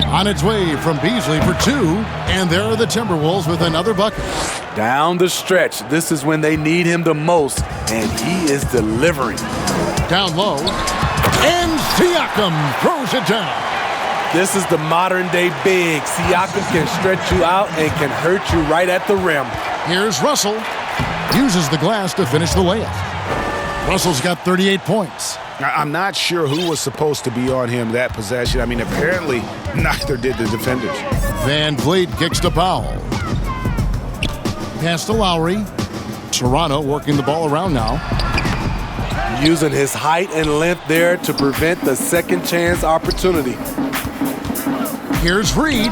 On its way from Beasley for 2, and there are the Timberwolves with another bucket. Down the stretch, this is when they need him the most, and he is delivering. Down low, and Siakam throws it down. This is the modern-day big. Siakam can stretch you out and can hurt you right at the rim. Here's Russell. Uses the glass to finish the layup. Russell's got 38 points. I'm not sure who was supposed to be on him that possession. I mean, apparently neither did the defenders. Van Vliet kicks to Powell. Pass to Lowry. Toronto working the ball around now. Using his height and length there to prevent the second chance opportunity. Here's Reed.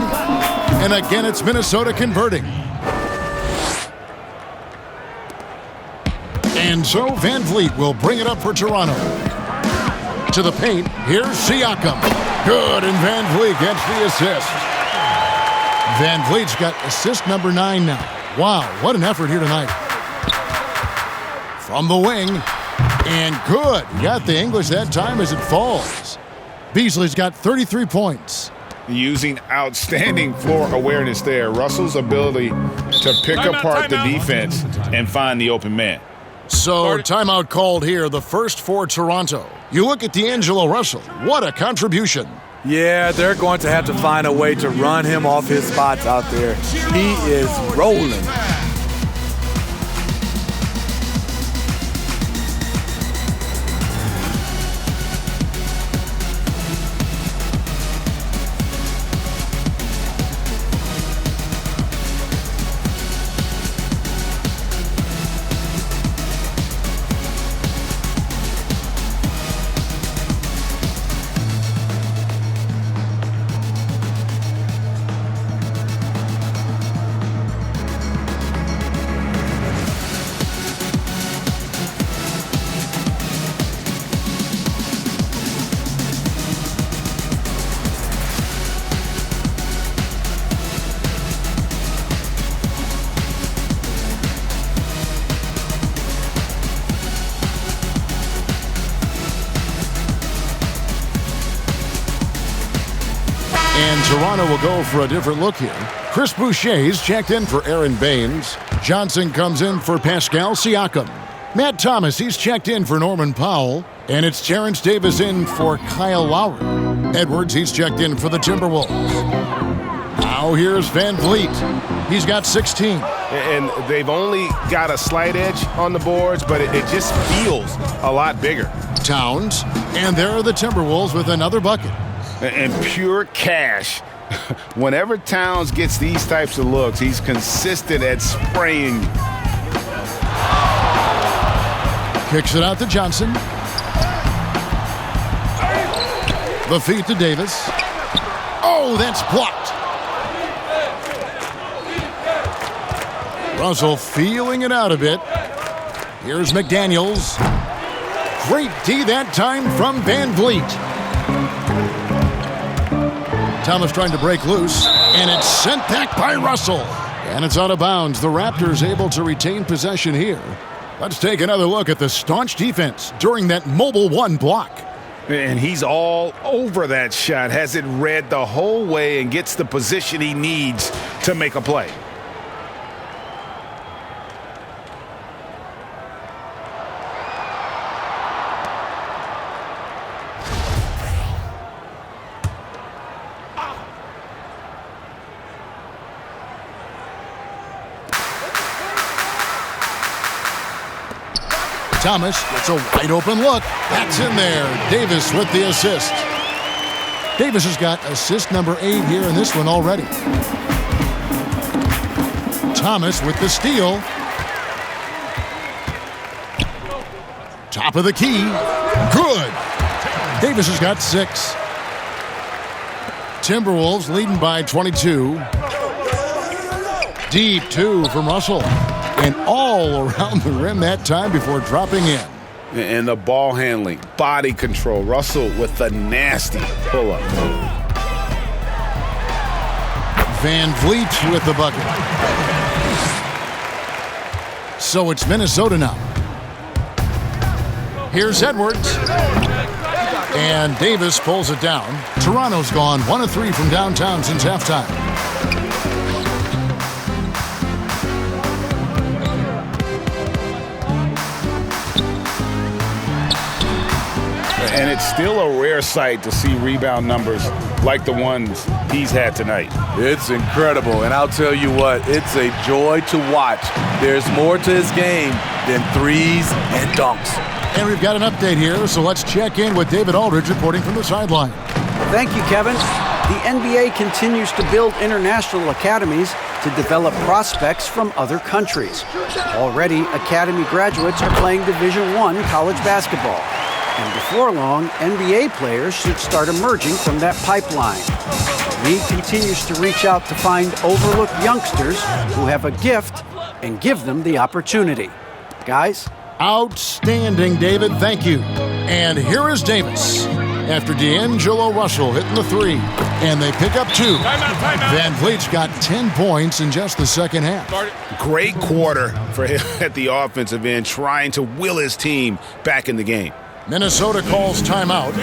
And again, it's Minnesota converting. And so Van Vliet will bring it up for Toronto. To the paint, here's Siakam. Good, and Van Vliet gets the assist. Van Vliet's got assist number 9 now. Wow, what an effort here tonight. From the wing, and good. Got the English that time as it falls. Beasley's got 33 points. Using outstanding floor awareness there. Russell's ability to pick apart the defense and find the open man. So, timeout called here, the first for Toronto. You look at D'Angelo Russell. What a contribution. Yeah, they're going to have to find a way to run him off his spots out there. He is rolling. And Toronto will go for a different look here. Chris Boucher's checked in for Aaron Baines. Johnson comes in for Pascal Siakam. Matt Thomas, he's checked in for Norman Powell. And it's Terrence Davis in for Kyle Lowry. Edwards, he's checked in for the Timberwolves. Now here's Van Vliet. He's got 16. And they've only got a slight edge on the boards, but it just feels a lot bigger. Towns, and there are the Timberwolves with another bucket. And pure cash. Whenever Towns gets these types of looks, he's consistent at spraying. Kicks it out to Johnson. The feed to Davis. Oh, that's blocked. Russell feeling it out a bit. Here's McDaniels. Great D that time from Van Vliet. Thomas trying to break loose, and it's sent back by Russell. And it's out of bounds. The Raptors able to retain possession here. Let's take another look at the staunch defense during that mobile 1 block. And he's all over that shot, has it read the whole way and gets the position he needs to make a play. Thomas gets a wide open look. That's in there. Davis with the assist. Davis has got assist number 8 here in this one already. Thomas with the steal. Top of the key. Good. Davis has got 6. Timberwolves leading by 22. Deep two from Russell. And all around the rim that time before dropping in. And the ball handling, body control. Russell with the nasty pull-up. Van Vliet with the bucket. So it's Minnesota now. Here's Edwards. And Davis pulls it down. Toronto's gone 1 of 3 from downtown since halftime. And it's still a rare sight to see rebound numbers like the ones he's had tonight. It's incredible, and I'll tell you what, it's a joy to watch. There's more to his game than threes and dunks. And we've got an update here, so let's check in with David Aldridge reporting from the sideline. Thank you, Kevin. The NBA continues to build international academies to develop prospects from other countries. Already, academy graduates are playing Division I college basketball. And before long, NBA players should start emerging from that pipeline. The league continues to reach out to find overlooked youngsters who have a gift and give them the opportunity. Guys? Outstanding, David. Thank you. And here is Davis after D'Angelo Russell hitting the three. And they pick up 2. Timeout. Van Vliet's got 10 points in just the second half. Great quarter for him at the offensive end, trying to will his team back in the game. Minnesota calls timeout.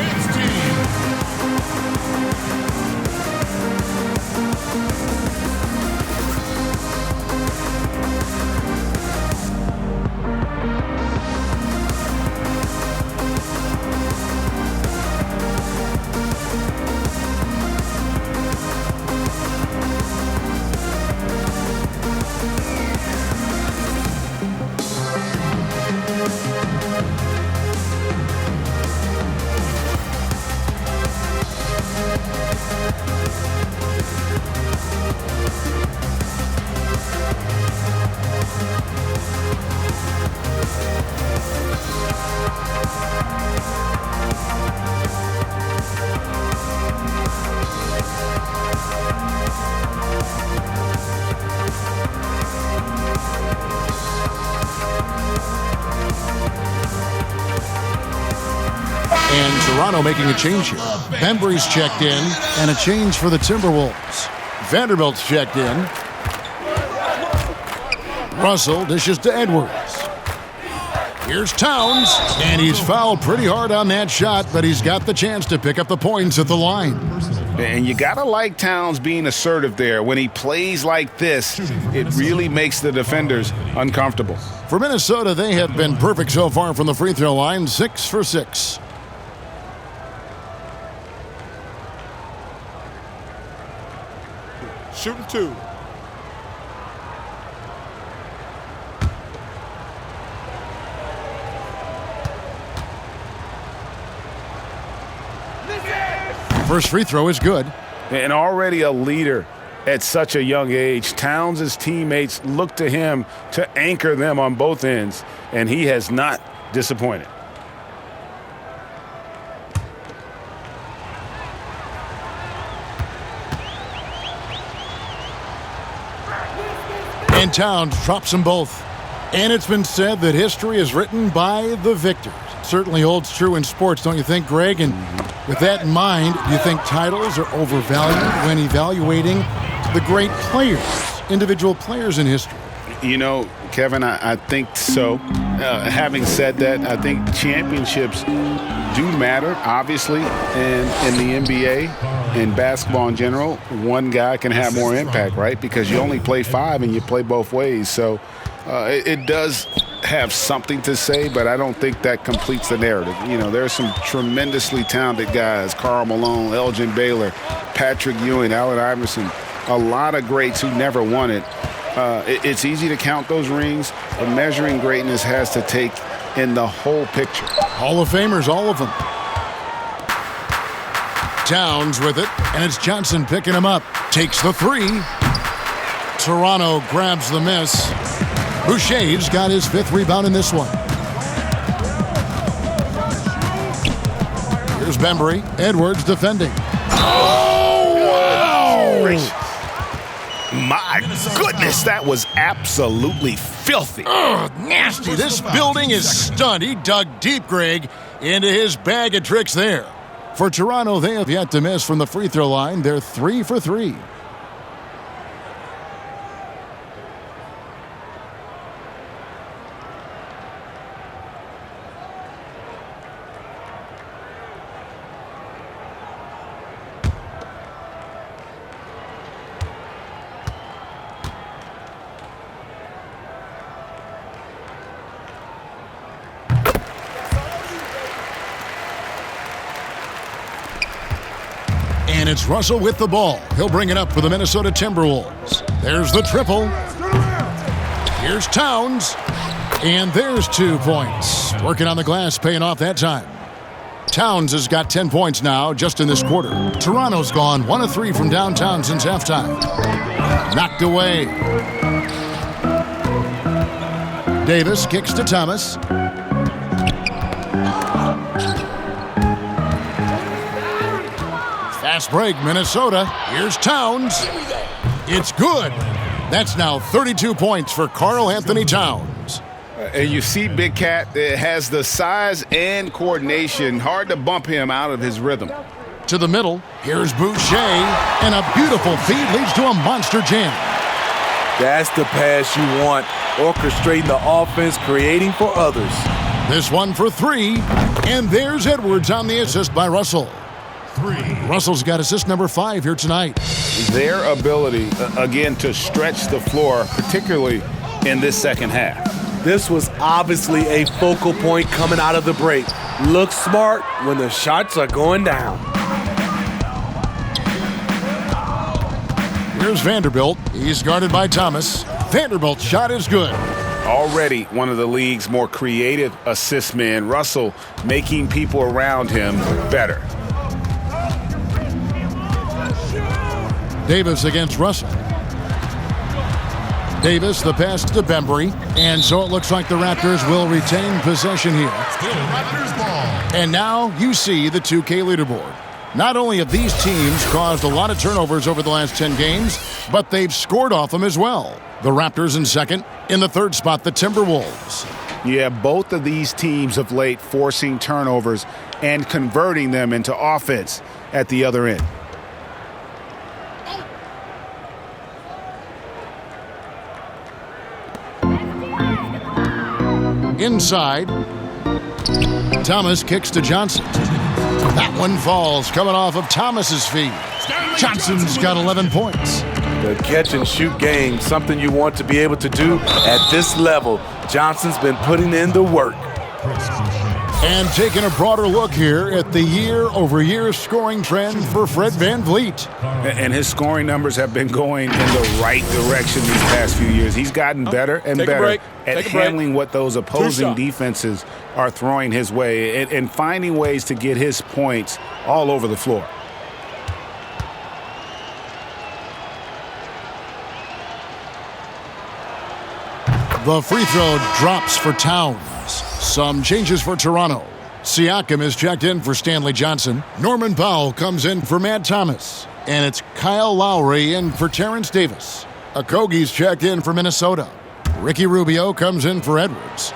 And Toronto making a change here. Bembry's checked in, and a change for the Timberwolves. Vanderbilt's checked in. Russell dishes to Edwards. Here's Towns, and he's fouled pretty hard on that shot, but he's got the chance to pick up the points at the line. And you got to like Towns being assertive there. When he plays like this, it really makes the defenders uncomfortable. For Minnesota, they have been perfect so far from the free throw line, 6 for 6. Shooting 2. First free throw is good. And already a leader at such a young age. Towns' teammates look to him to anchor them on both ends, and he has not disappointed. And Towns drops them both. And it's been said that history is written by the victors. Certainly holds true in sports, don't you think, Greg? And with that in mind, do you think titles are overvalued when evaluating the great players, individual players in history? You know, Kevin, I think so. Having said that, I think championships do matter, obviously, and in the NBA, in basketball in general, one guy can have more impact, right? Because you only play 5 and you play both ways. So it does have something to say, but I don't think that completes the narrative. You know, there are some tremendously talented guys, Karl Malone, Elgin Baylor, Patrick Ewing, Allen Iverson, a lot of greats who never won it. It's easy to count those rings, but measuring greatness has to take in the whole picture. Hall of Famers, all of them. Towns with it, and it's Johnson picking him up. Takes the 3. Toronto grabs the miss. Boucher's got his 5th rebound in this one. Here's Bembry. Edwards defending. Oh, wow! My goodness, that was absolutely filthy. Ugh, nasty. This building is stunned. He dug deep, Greg, into his bag of tricks there. For Toronto, they have yet to miss from the free throw line. They're 3 for 3. And it's Russell with the ball. He'll bring it up for the Minnesota Timberwolves. There's the triple. Here's Towns. And there's 2 points. Working on the glass, paying off that time. Towns has got 10 points now just in this quarter. Toronto's gone 1 of 3 from downtown since halftime. Knocked away. Davis kicks to Thomas. Fast break, Minnesota. Here's Towns. It's good. That's now 32 points for Karl Anthony Towns. And you see Big Cat has the size and coordination. Hard to bump him out of his rhythm. To the middle. Here's Boucher. And a beautiful feed leads to a monster jam. That's the pass you want. Orchestrating the offense, creating for others. This one for 3. And there's Edwards on the assist by Russell. 3. Russell's got assist number 5 here tonight. Their ability, again, to stretch the floor, particularly in this second half. This was obviously a focal point coming out of the break. Look smart when the shots are going down. Here's Vanderbilt. He's guarded by Thomas. Vanderbilt's shot is good. Already one of the league's more creative assist men. Russell making people around him better. Davis against Russell. Davis, the pass to Bembry. And so it looks like the Raptors will retain possession here. Still Raptors ball. And now you see the 2K leaderboard. Not only have these teams caused a lot of turnovers over the last 10 games, but they've scored off them as well. The Raptors in second. In the third spot, the Timberwolves. Yeah, both of these teams of late forcing turnovers and converting them into offense at the other end. Inside. Thomas kicks to Johnson. That one falls, coming off of Thomas's feet. Johnson's got 11 points. The catch and shoot game, something you want to be able to do at this level. Johnson's been putting in the work. And taking a broader look here at the year-over-year scoring trend for Fred VanVleet. And his scoring numbers have been going in the right direction these past few years. He's gotten better and better at handling what those opposing defenses are throwing his way and finding ways to get his points all over the floor. The free throw drops for Towns. Some changes for Toronto. Siakam is checked in for Stanley Johnson. Norman Powell comes in for Matt Thomas. And it's Kyle Lowry in for Terrence Davis. Okogie's checked in for Minnesota. Ricky Rubio comes in for Edwards.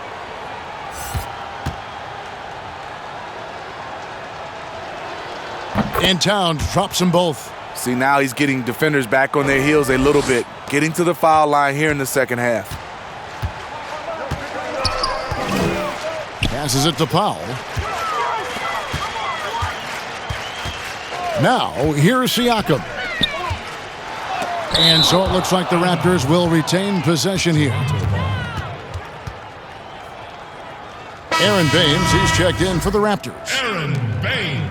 And Towns drops them both. See, now he's getting defenders back on their heels a little bit. Getting to the foul line here in the second half. Passes it to Powell. Now, here's Siakam. And so it looks like the Raptors will retain possession here. Aaron Baines, he's checked in for the Raptors. Aaron Baines.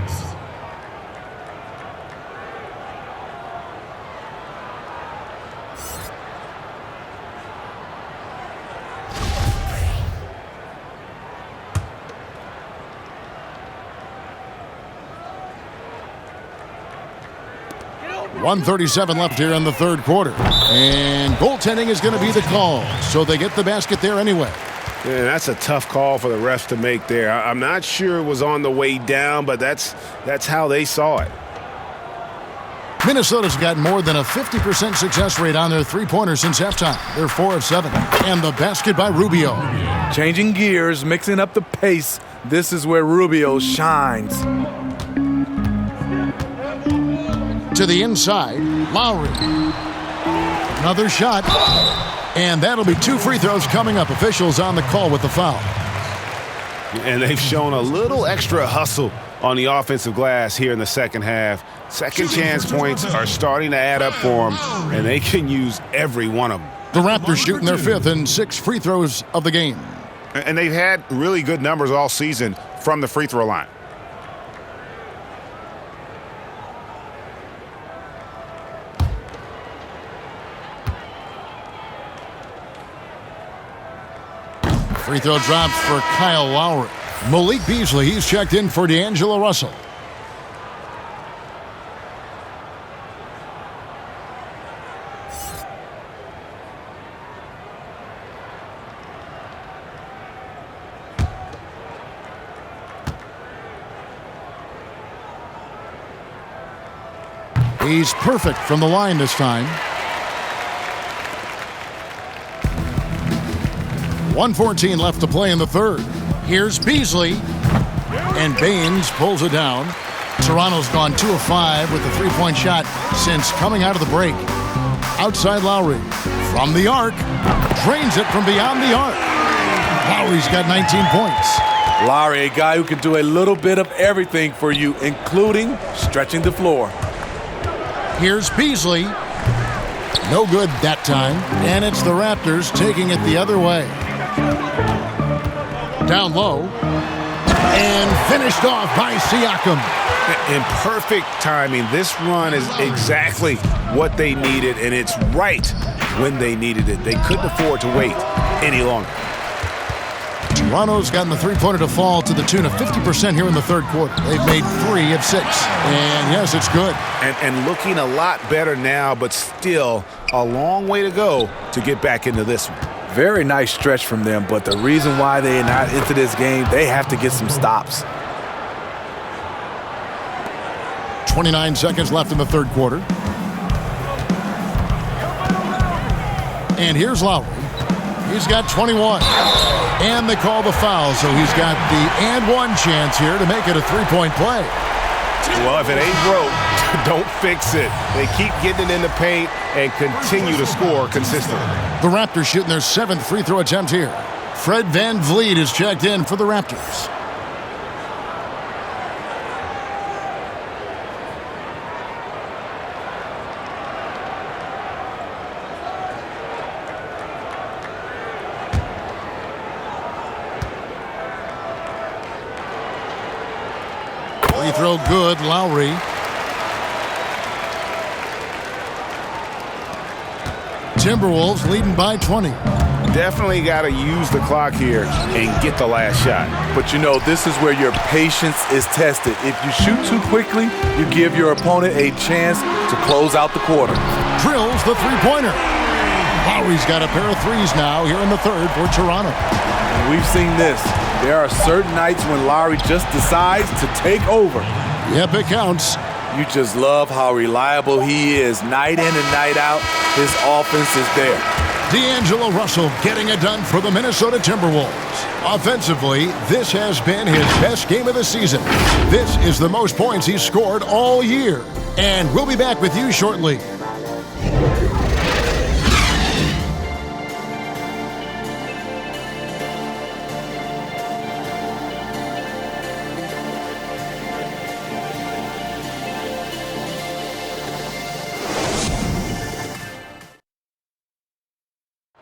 .137 left here in the third quarter. And goaltending is going to be the call. So they get the basket there anyway. Yeah, that's a tough call for the refs to make there. I'm not sure it was on the way down, but that's how they saw it. Minnesota's got more than a 50% success rate on their three-pointers since halftime. They're 4 of 7. And the basket by Rubio. Changing gears, mixing up the pace. This is where Rubio shines. To the inside, Lowry. Another shot. And that'll be 2 free throws coming up. Officials on the call with the foul. And they've shown a little extra hustle on the offensive glass here in the second half. Second chance points are starting to add up for them, and they can use every one of them. The Raptors shooting their 5th and 6 free throws of the game. And they've had really good numbers all season from the free throw line. Free throw drops for Kyle Lowry. Malik Beasley, he's checked in for D'Angelo Russell. He's perfect from the line this time. 1:14 left to play in the third. Here's Beasley. And Baines pulls it down. Toronto's gone 2 of 5 with a three-point shot since coming out of the break. Outside Lowry. From the arc. Drains it from beyond the arc. Lowry's got 19 points. Lowry, a guy who can do a little bit of everything for you, including stretching the floor. Here's Beasley. No good that time. And it's the Raptors taking it the other way. Down low. And finished off by Siakam. In perfect timing. This run is exactly what they needed, and it's right when they needed it. They couldn't afford to wait any longer. Toronto's gotten the three-pointer to fall to the tune of 50% here in the third quarter. They've made 3 of 6. And yes, it's good. And looking a lot better now, but still a long way to go to get back into this one. Very nice stretch from them, but the reason why they are not into this game, they have to get some stops. 29 seconds left in the third quarter. And here's Lowry. He's got 21. And they call the foul, so he's got the and one chance here to make it a three-point play. Well, if it ain't broke, don't fix it. They keep getting it in the paint and continue to score consistently. The Raptors shooting their 7th free throw attempt here. Fred VanVleet is checked in for the Raptors. Free throw good, Lowry. Timberwolves leading by 20. Definitely got to use the clock here and get the last shot. But you know, this is where your patience is tested. If you shoot too quickly, you give your opponent a chance to close out the quarter. Drills the three-pointer. Lowry's got a pair of threes now here in the third for Toronto. And we've seen this. There are certain nights when Lowry just decides to take over. Yep, it counts. You just love how reliable he is night in and night out. His offense is there. D'Angelo Russell getting it done for the Minnesota Timberwolves. Offensively, this has been his best game of the season. This is the most points he's scored all year. And we'll be back with you shortly.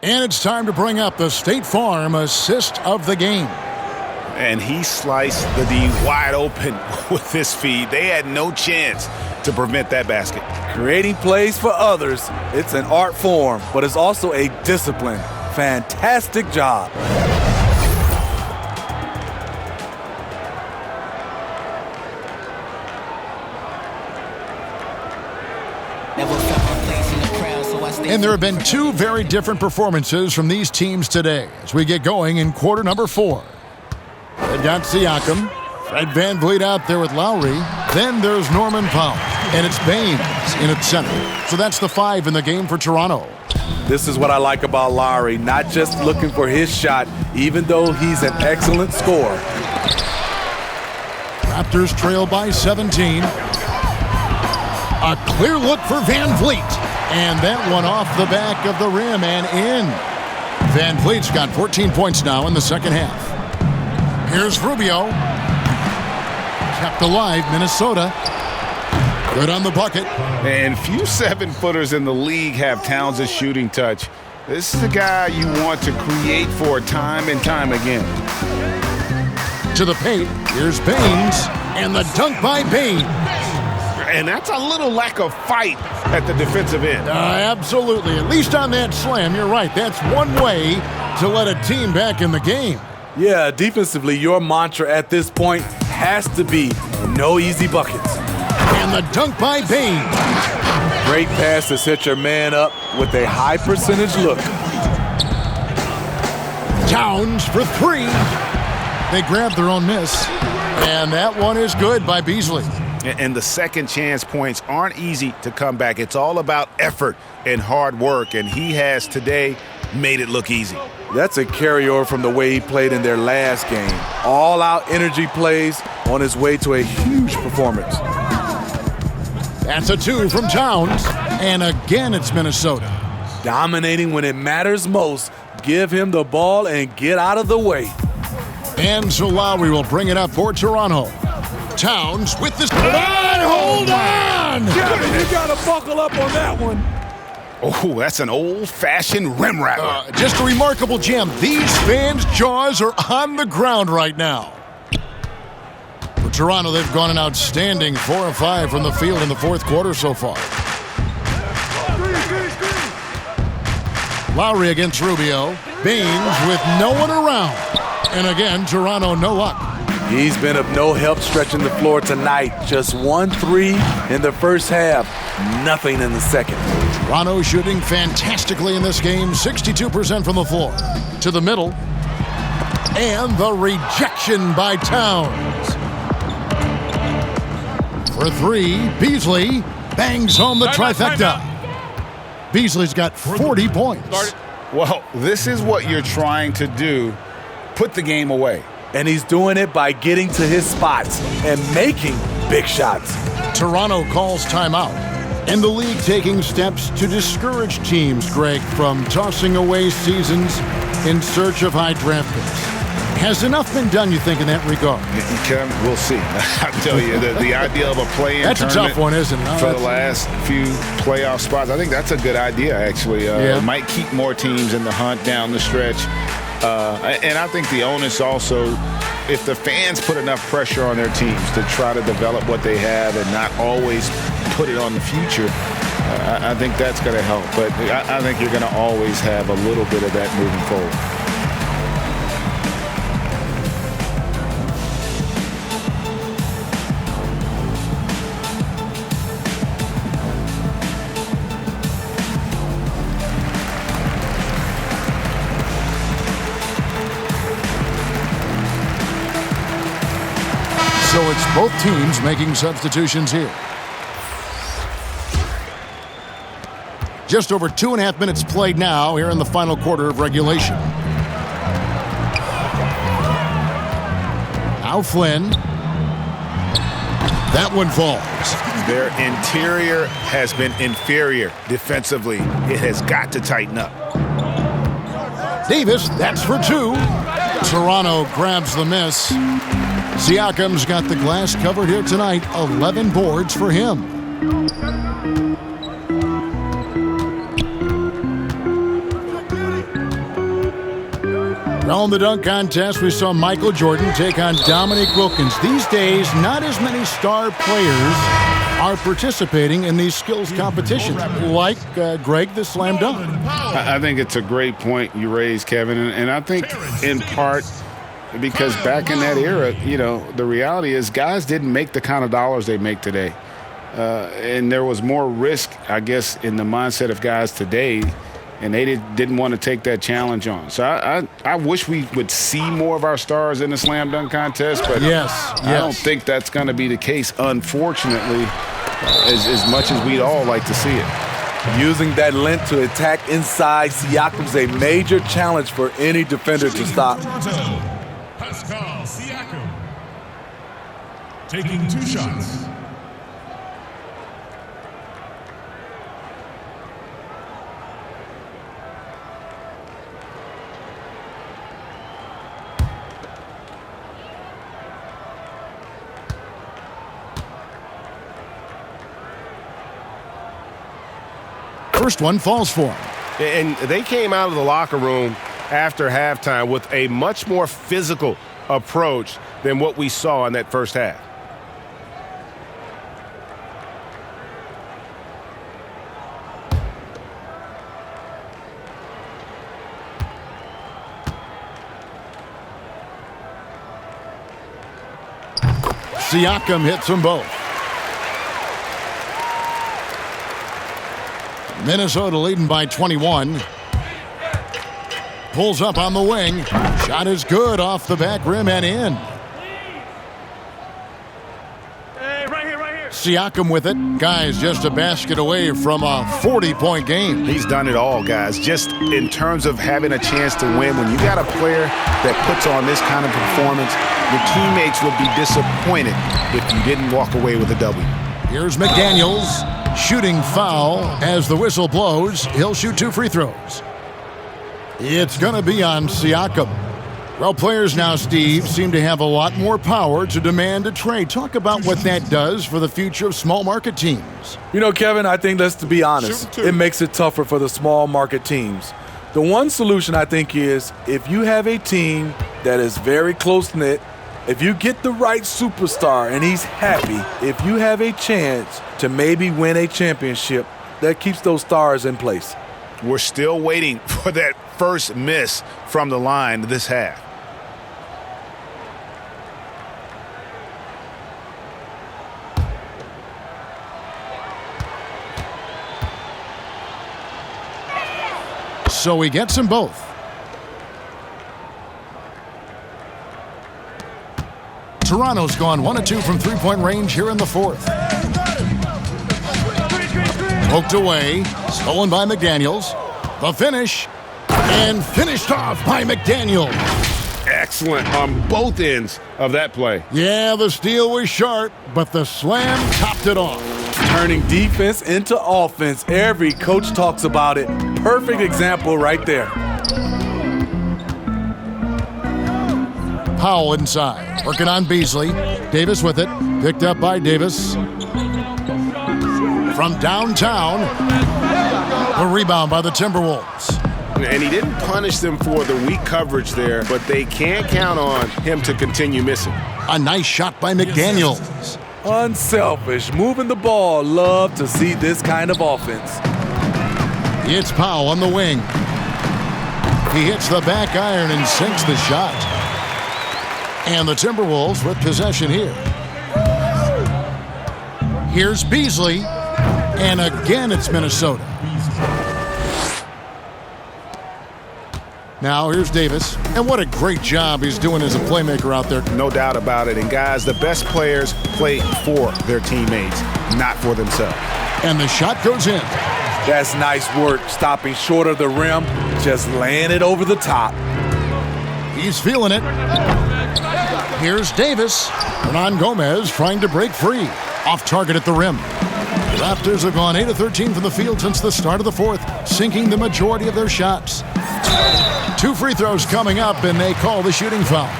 And it's time to bring up the State Farm assist of the game. And he sliced the D wide open with this feed. They had no chance to prevent that basket. Creating plays for others, it's an art form, but it's also a discipline. Fantastic job. And there have been 2 very different performances from these teams today as we get going in quarter number 4. They've got Siakam, Fred VanVleet out there with Lowry. Then there's Norman Powell. And it's Baines in at center. So that's the 5 in the game for Toronto. This is what I like about Lowry, not just looking for his shot, even though he's an excellent scorer. Raptors trail by 17. A clear look for Van Vliet. And that one off the back of the rim and in. Van Vliet's got 14 points now in the second half. Here's Rubio. Kept alive, Minnesota. Good on the bucket. And few 7-footers in the league have Towns' shooting touch. This is a guy you want to create for time and time again. To the paint, here's Baines, and the dunk by Baines. And that's a little lack of fight at the defensive end. Absolutely. At least on that slam, you're right. That's one way to let a team back in the game. Yeah, defensively, your mantra at this point has to be no easy buckets. And the dunk by Baines. Great pass to set your man up with a high percentage look. Towns for 3. They grab their own miss. And that one is good by Beasley. And the second chance points aren't easy to come back. It's all about effort and hard work. And he has today made it look easy. That's a carryover from the way he played in their last game. All-out energy plays on his way to a huge performance. That's a 2 from Towns. And again, it's Minnesota. Dominating when it matters most. Give him the ball and get out of the way. And so Lowry will bring it up for Toronto. Towns with this. Hold on! You gotta buckle up on that one. Oh, that's an old-fashioned rim rattler. Just a remarkable jam. These fans' jaws are on the ground right now. For Toronto, they've gone an outstanding 4 of 5 from the field in the fourth quarter so far. Lowry against Rubio. Baines with no one around. And again, Toronto no luck. He's been of no help stretching the floor tonight. Just 1 3 in the first half. Nothing in the second. Toronto shooting fantastically in this game. 62% from the floor. To the middle. And the rejection by Towns. For 3, Beasley bangs home the trifecta. Beasley's got 40 points. Well, this is what you're trying to do. Put the game away. And he's doing it by getting to his spots and making big shots. Toronto calls timeout. And the league taking steps to discourage teams, Greg, from tossing away seasons in search of high draft picks. Has enough been done, you think, in that regard? We'll see. I tell you, the idea of a play-in that's tournament a tough one, isn't it? For the last few playoff spots, I think that's a good idea, actually. It might keep more teams in the hunt down the stretch. And I think the onus also, if the fans put enough pressure on their teams to try to develop what they have and not always put it on the future, I think that's going to help. But I think you're going to always have a little bit of that moving forward. So it's both teams making substitutions here. Just over 2.5 minutes played now here in the final quarter of regulation. Now Flynn. That one falls. Their interior has been inferior defensively. It has got to tighten up. Davis, that's for 2. Toronto grabs the miss. Siakam's got the glass covered here tonight. 11 boards for him. On the dunk contest, we saw Michael Jordan take on Dominique Wilkins. These days, not as many star players are participating in these skills competitions, like Greg, the slam dunk. I think it's a great point you raised, Kevin, and I think in part because back in that era, you know, the reality is guys didn't make the kind of dollars they make today. And there was more risk, I guess, in the mindset of guys today, and they didn't want to take that challenge on. So I wish we would see more of our stars in the slam dunk contest, but yes. I don't think that's going to be the case, unfortunately. as much as we'd all like to see it. Using that length to attack inside Siakam's a major challenge for any defender to stop. Pascal Siakam taking 2 shots. First one falls for him. And they came out of the locker room after halftime with a much more physical approach than what we saw in that first half. Siakam hits them both. Minnesota leading by 21. Pulls up on the wing. Shot is good off the back rim and in. Hey, right here. Siakam with it. Guys, just a basket away from a 40-point game. He's done it all, guys. Just in terms of having a chance to win, when you got a player that puts on this kind of performance, your teammates would be disappointed if you didn't walk away with a W. Here's McDaniels. Shooting foul as the whistle blows. He'll shoot 2 free throws. It's going to be on Siakam. Well, players now, Steve, seem to have a lot more power to demand a trade. Talk about what that does for the future of small market teams. You know, Kevin, I think, let's be honest, it makes it tougher for the small market teams. The one solution, I think, is if you have a team that is very close-knit, if you get the right superstar and he's happy, if you have a chance to maybe win a championship, that keeps those stars in place. We're still waiting for that first miss from the line this half. So he gets them both. Toronto's gone 1 of 2 from three-point range here in the fourth. Poked away, stolen by McDaniels. The finish, and finished off by McDaniels. Excellent on both ends of that play. Yeah, the steal was sharp, but the slam topped it off. Turning defense into offense. Every coach talks about it. Perfect example right there. Powell inside, working on Beasley. Davis with it, picked up by Davis. From downtown, a rebound by the Timberwolves. And he didn't punish them for the weak coverage there, but they can't count on him to continue missing. A nice shot by McDaniels. Unselfish, moving the ball. Love to see this kind of offense. It's Powell on the wing. He hits the back iron and sinks the shot. And the Timberwolves with possession here. Here's Beasley. And again, it's Minnesota. Now here's Davis. And what a great job he's doing as a playmaker out there. No doubt about it. And guys, the best players play for their teammates, not for themselves. And the shot goes in. That's nice work, stopping short of the rim, just laying it over the top. He's feeling it. Here's Davis. Hernan Gomez trying to break free. Off target at the rim. The Raptors have gone 8 of 13 from the field since the start of the fourth, sinking the majority of their shots. 2 free throws coming up, and they call the shooting foul.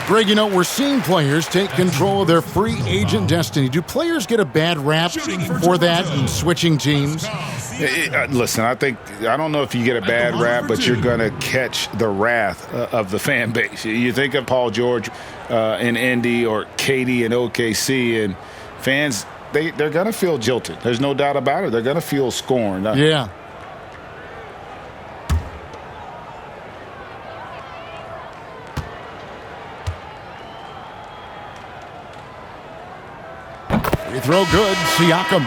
Greg, you know, we're seeing players take control of their free agent destiny. Do players get a bad rap for that and switching teams? Listen, I don't know if you get a bad rap, but you're going to catch the wrath of the fan base. You think of Paul George in Indy or KD in OKC, and fans, they're going to feel jilted. There's no doubt about it. They're going to feel scorned. Yeah. Free throw good, Siakam.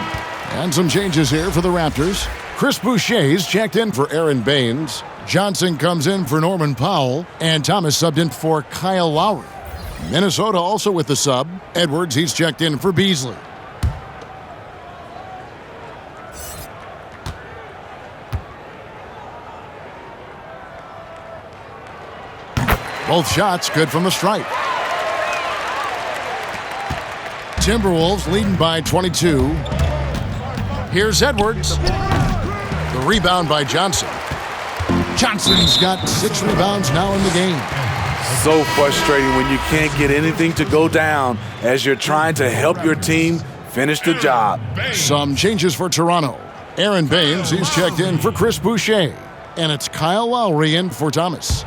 And some changes here for the Raptors. Chris Boucher's checked in for Aaron Baines. Johnson comes in for Norman Powell. And Thomas subbed in for Kyle Lowry. Minnesota also with the sub. Edwards, he's checked in for Beasley. Both shots good from the stripe. Timberwolves leading by 22. Here's Edwards. The rebound by Johnson. Johnson's got 6 rebounds now in the game. So frustrating when you can't get anything to go down as you're trying to help your team finish the job. Some changes for Toronto. Aaron Baines, he's checked in for Chris Boucher. And it's Kyle Lowry in for Thomas.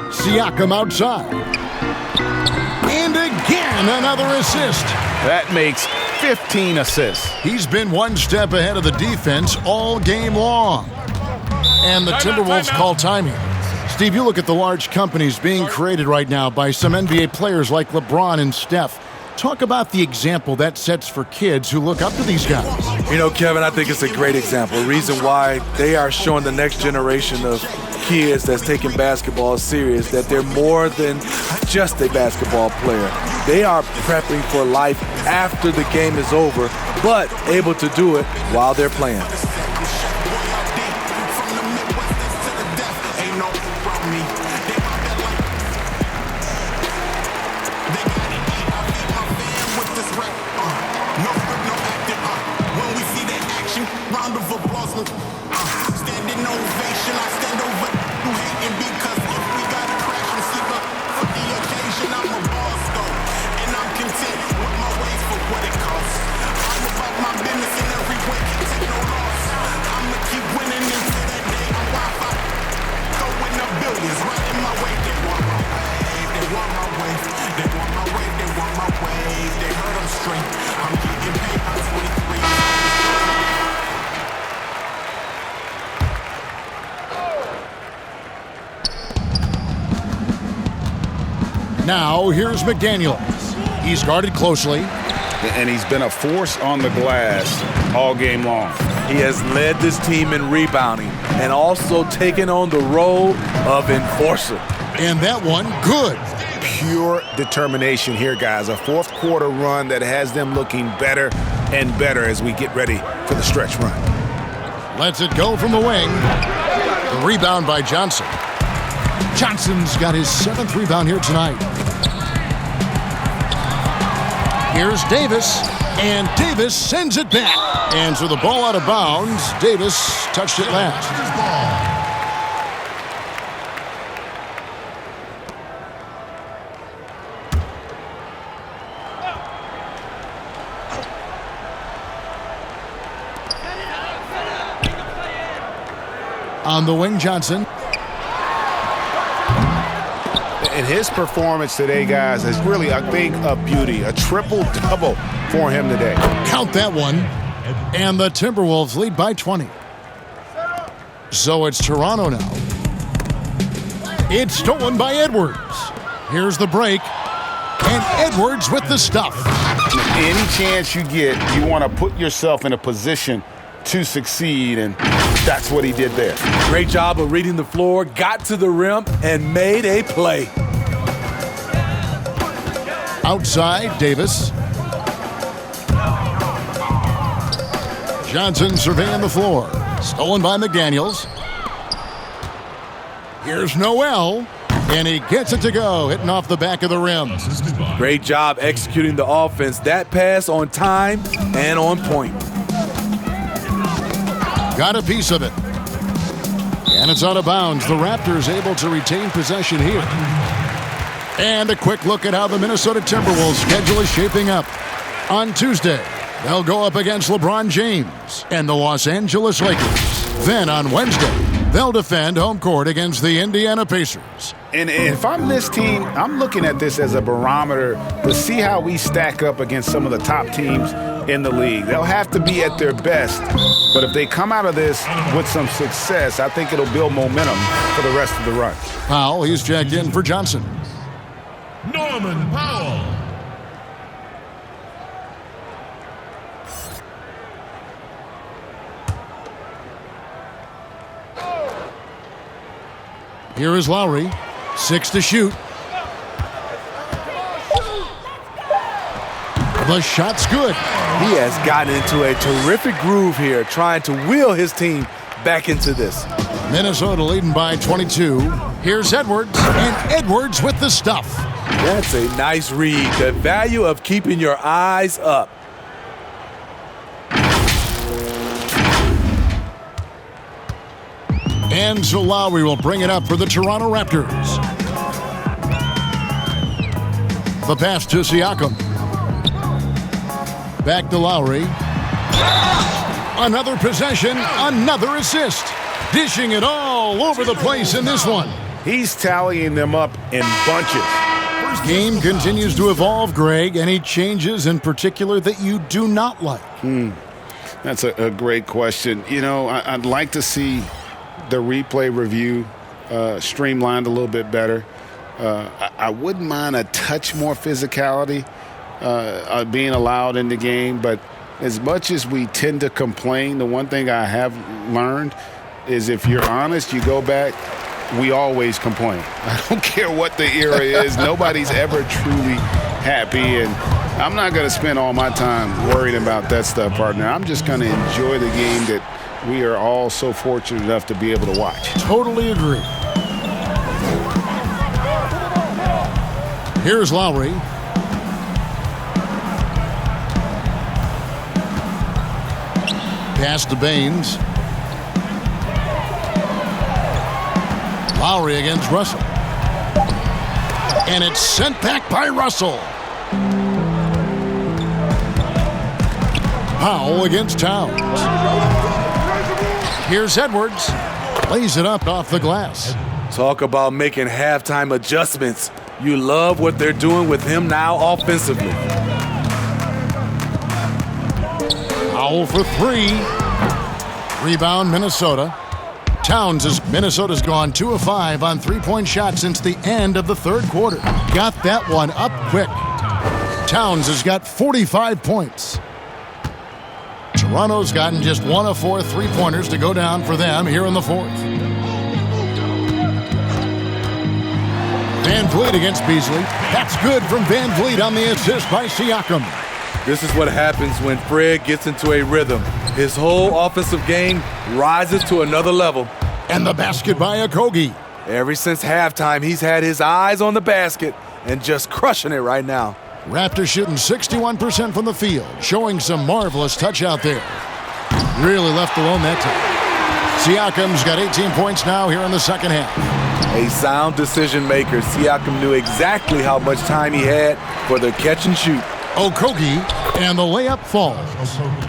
Siakam outside. And again, another assist. That makes 15 assists. He's been one step ahead of the defense all game long. And the Timberwolves call time here. Steve, you look at the large companies being created right now by some NBA players like LeBron and Steph. Talk about the example that sets for kids who look up to these guys. You know, Kevin, I think it's a great example. Reason why they are showing the next generation of kids that's taking basketball serious, that they're more than just a basketball player. They are prepping for life after the game is over, but able to do it while they're playing. Now, here's McDaniels. He's guarded closely. And he's been a force on the glass all game long. He has led this team in rebounding and also taken on the role of enforcer. And that one, good. Pure determination here, guys. A fourth quarter run that has them looking better and better as we get ready for the stretch run. Lets it go from the wing. The rebound by Johnson. Johnson's got his 7th rebound here tonight. Here's Davis, and Davis sends it back. And so the ball out of bounds. Davis touched it last. On the wing, Johnson. And his performance today, guys, is really a thing of beauty. A triple-double for him today. Count that one. And the Timberwolves lead by 20. So it's Toronto now. It's stolen by Edwards. Here's the break. And Edwards with the stuff. Any chance you get, you want to put yourself in a position to succeed, and that's what he did there. Great job of reading the floor, got to the rim, and made a play. Outside, Davis. Johnson surveying the floor. Stolen by McDaniels. Here's Noel, and he gets it to go, hitting off the back of the rim. Great job executing the offense. That pass on time and on point. Got a piece of it. And it's out of bounds. The Raptors able to retain possession here. And a quick look at how the Minnesota Timberwolves schedule is shaping up. On Tuesday, they'll go up against LeBron James and the Los Angeles Lakers. Then on Wednesday, they'll defend home court against the Indiana Pacers. And if I'm this team, I'm looking at this as a barometer to see how we stack up against some of the top teams in the league. They'll have to be at their best, but if they come out of this with some success, I think it'll build momentum for the rest of the run. Powell, he's checked in for Johnson. Norman Powell. Here is Lowry. 6 to shoot. The shot's good. He has gotten into a terrific groove here, trying to wheel his team back into this. Minnesota leading by 22. Here's Edwards, and Edwards with the stuff. That's a nice read. The value of keeping your eyes up. And so Lowry will bring it up for the Toronto Raptors. The pass to Siakam. Back to Lowry. Another possession, another assist. Dishing it all over the place in this one. He's tallying them up in bunches. Game continues to evolve, Greg. Any changes in particular that you do not like? That's a great question. You know, I'd like to see the replay review streamlined a little bit better. I wouldn't mind a touch more physicality being allowed in the game, but as much as we tend to complain, the one thing I have learned is if you're honest, you go back, we always complain. I don't care what the era is. Nobody's ever truly happy, and I'm not going to spend all my time worried about that stuff, partner. I'm just going to enjoy the game that we are all so fortunate enough to be able to watch. Totally agree. Here's Lowry. Pass to Baines. Lowry against Russell. And it's sent back by Russell. Powell against Towns. Here's Edwards. Lays it up off the glass. Talk about making halftime adjustments. You love what they're doing with him now offensively. Powell for three. Rebound, Minnesota. Minnesota's gone 2 of 5 on three-point shots since the end of the third quarter. Got that one up quick. Towns has got 45 points. Toronto's gotten just 1 of 4 three-pointers to go down for them here in the fourth. Van Vliet against Beasley. That's good from Van Vliet on the assist by Siakam. This is what happens when Fred gets into a rhythm. His whole offensive game rises to another level. And the basket by Okogie. Ever since halftime, he's had his eyes on the basket and just crushing it right now. Raptors shooting 61% from the field, showing some marvelous touch out there. Really left alone that time. Siakam's got 18 points now here in the second half. A sound decision maker. Siakam knew exactly how much time he had for the catch and shoot. Okogie, and the layup falls.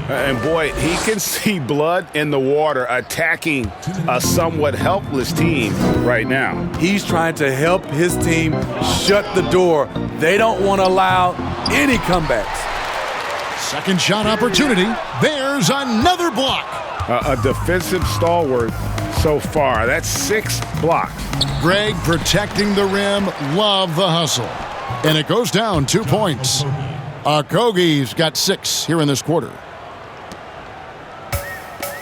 And boy, he can see blood in the water attacking a somewhat helpless team right now. He's trying to help his team shut the door. They don't want to allow any comebacks. Second shot opportunity. There's another block. A defensive stalwart so far. That's 6 blocks. Greg protecting the rim. Love the hustle. And it goes down 2 points. Okogie's got 6 here in this quarter.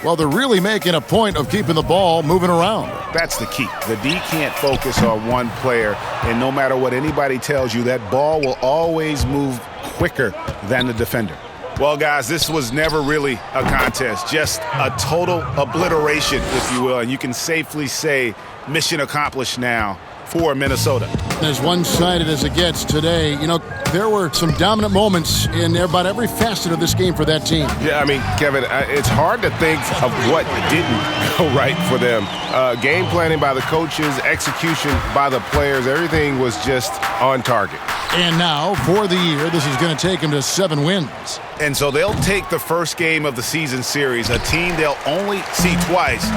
Well, they're really making a point of keeping the ball moving around. That's the key. The D can't focus on one player, and no matter what anybody tells you, that ball will always move quicker than the defender. Well, guys, this was never really a contest, just a total obliteration, if you will, and you can safely say mission accomplished now for Minnesota. As one-sided as it gets today, you know, there were some dominant moments in about every facet of this game for that team. Yeah, I mean, Kevin, it's hard to think of what didn't go right for them. Game planning by the coaches, execution by the players, everything was just on target. And now, for the year, this is going to take them to 7 wins. And so they'll take the first game of the season series, a team they'll only see twice.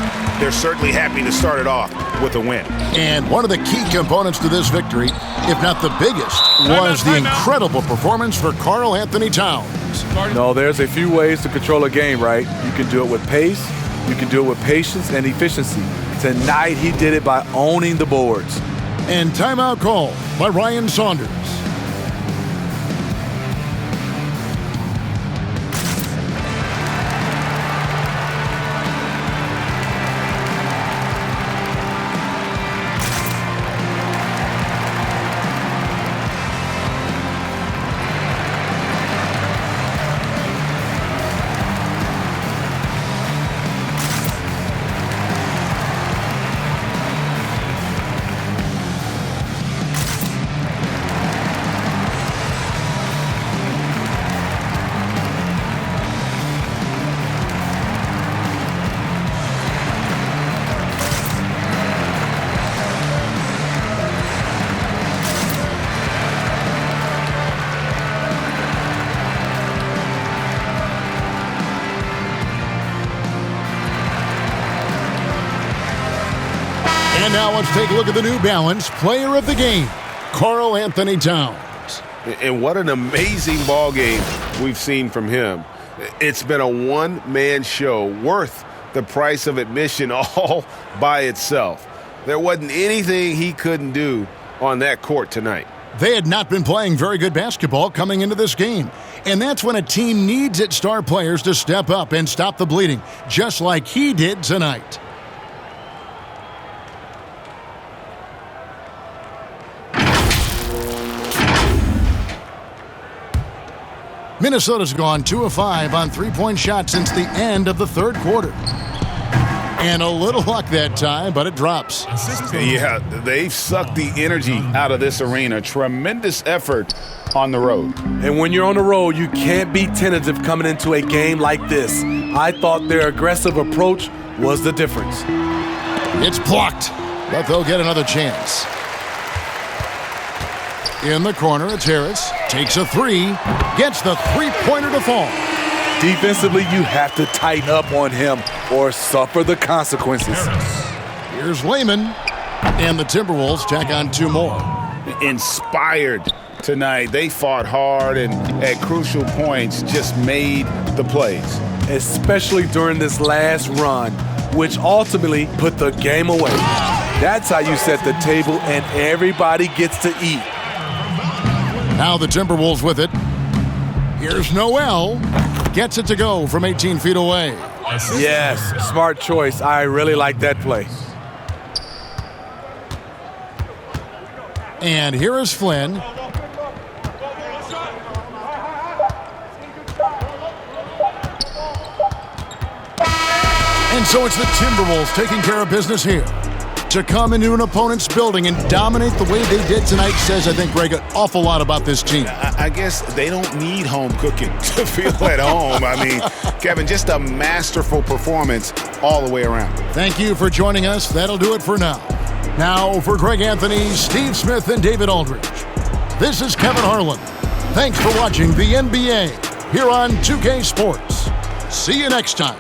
They're certainly happy to start it off with a win. And one of the key components to this victory, if not the biggest, was the incredible performance for Karl Anthony Towns. No, there's a few ways to control a game, right? You can do it with pace, you can do it with patience and efficiency. Tonight, he did it by owning the boards. And timeout call by Ryan Saunders. And now let's take a look at the New Balance Player of the Game, Karl Anthony Towns. And what an amazing ball game we've seen from him. It's been a one-man show worth the price of admission all by itself. There wasn't anything he couldn't do on that court tonight. They had not been playing very good basketball coming into this game. And that's when a team needs its star players to step up and stop the bleeding, just like he did tonight. Minnesota's gone 2 of 5 on three-point shots since the end of the third quarter. And a little luck that time, but it drops. Yeah, they've sucked the energy out of this arena. Tremendous effort on the road. And when you're on the road, you can't be tentative coming into a game like this. I thought their aggressive approach was the difference. It's blocked, but they'll get another chance. In the corner, it's Harris. Takes a three, gets the three-pointer to fall. Defensively, you have to tighten up on him or suffer the consequences. Here's Lehman, and the Timberwolves tack on 2 more. Inspired tonight. They fought hard and at crucial points just made the plays. Especially during this last run, which ultimately put the game away. That's how you set the table and everybody gets to eat. Now the Timberwolves with it. Here's Noel. Gets it to go from 18 feet away. Yes, smart choice. I really like that play. And here is Flynn. And so it's the Timberwolves taking care of business here. To come into an opponent's building and dominate the way they did tonight says, I think, Greg, an awful lot about this team. I guess they don't need home cooking to feel at home. I mean, Kevin, just a masterful performance all the way around. Thank you for joining us. That'll do it for now. Now, for Greg Anthony, Steve Smith, and David Aldridge, this is Kevin Harlan. Thanks for watching the NBA here on 2K Sports. See you next time.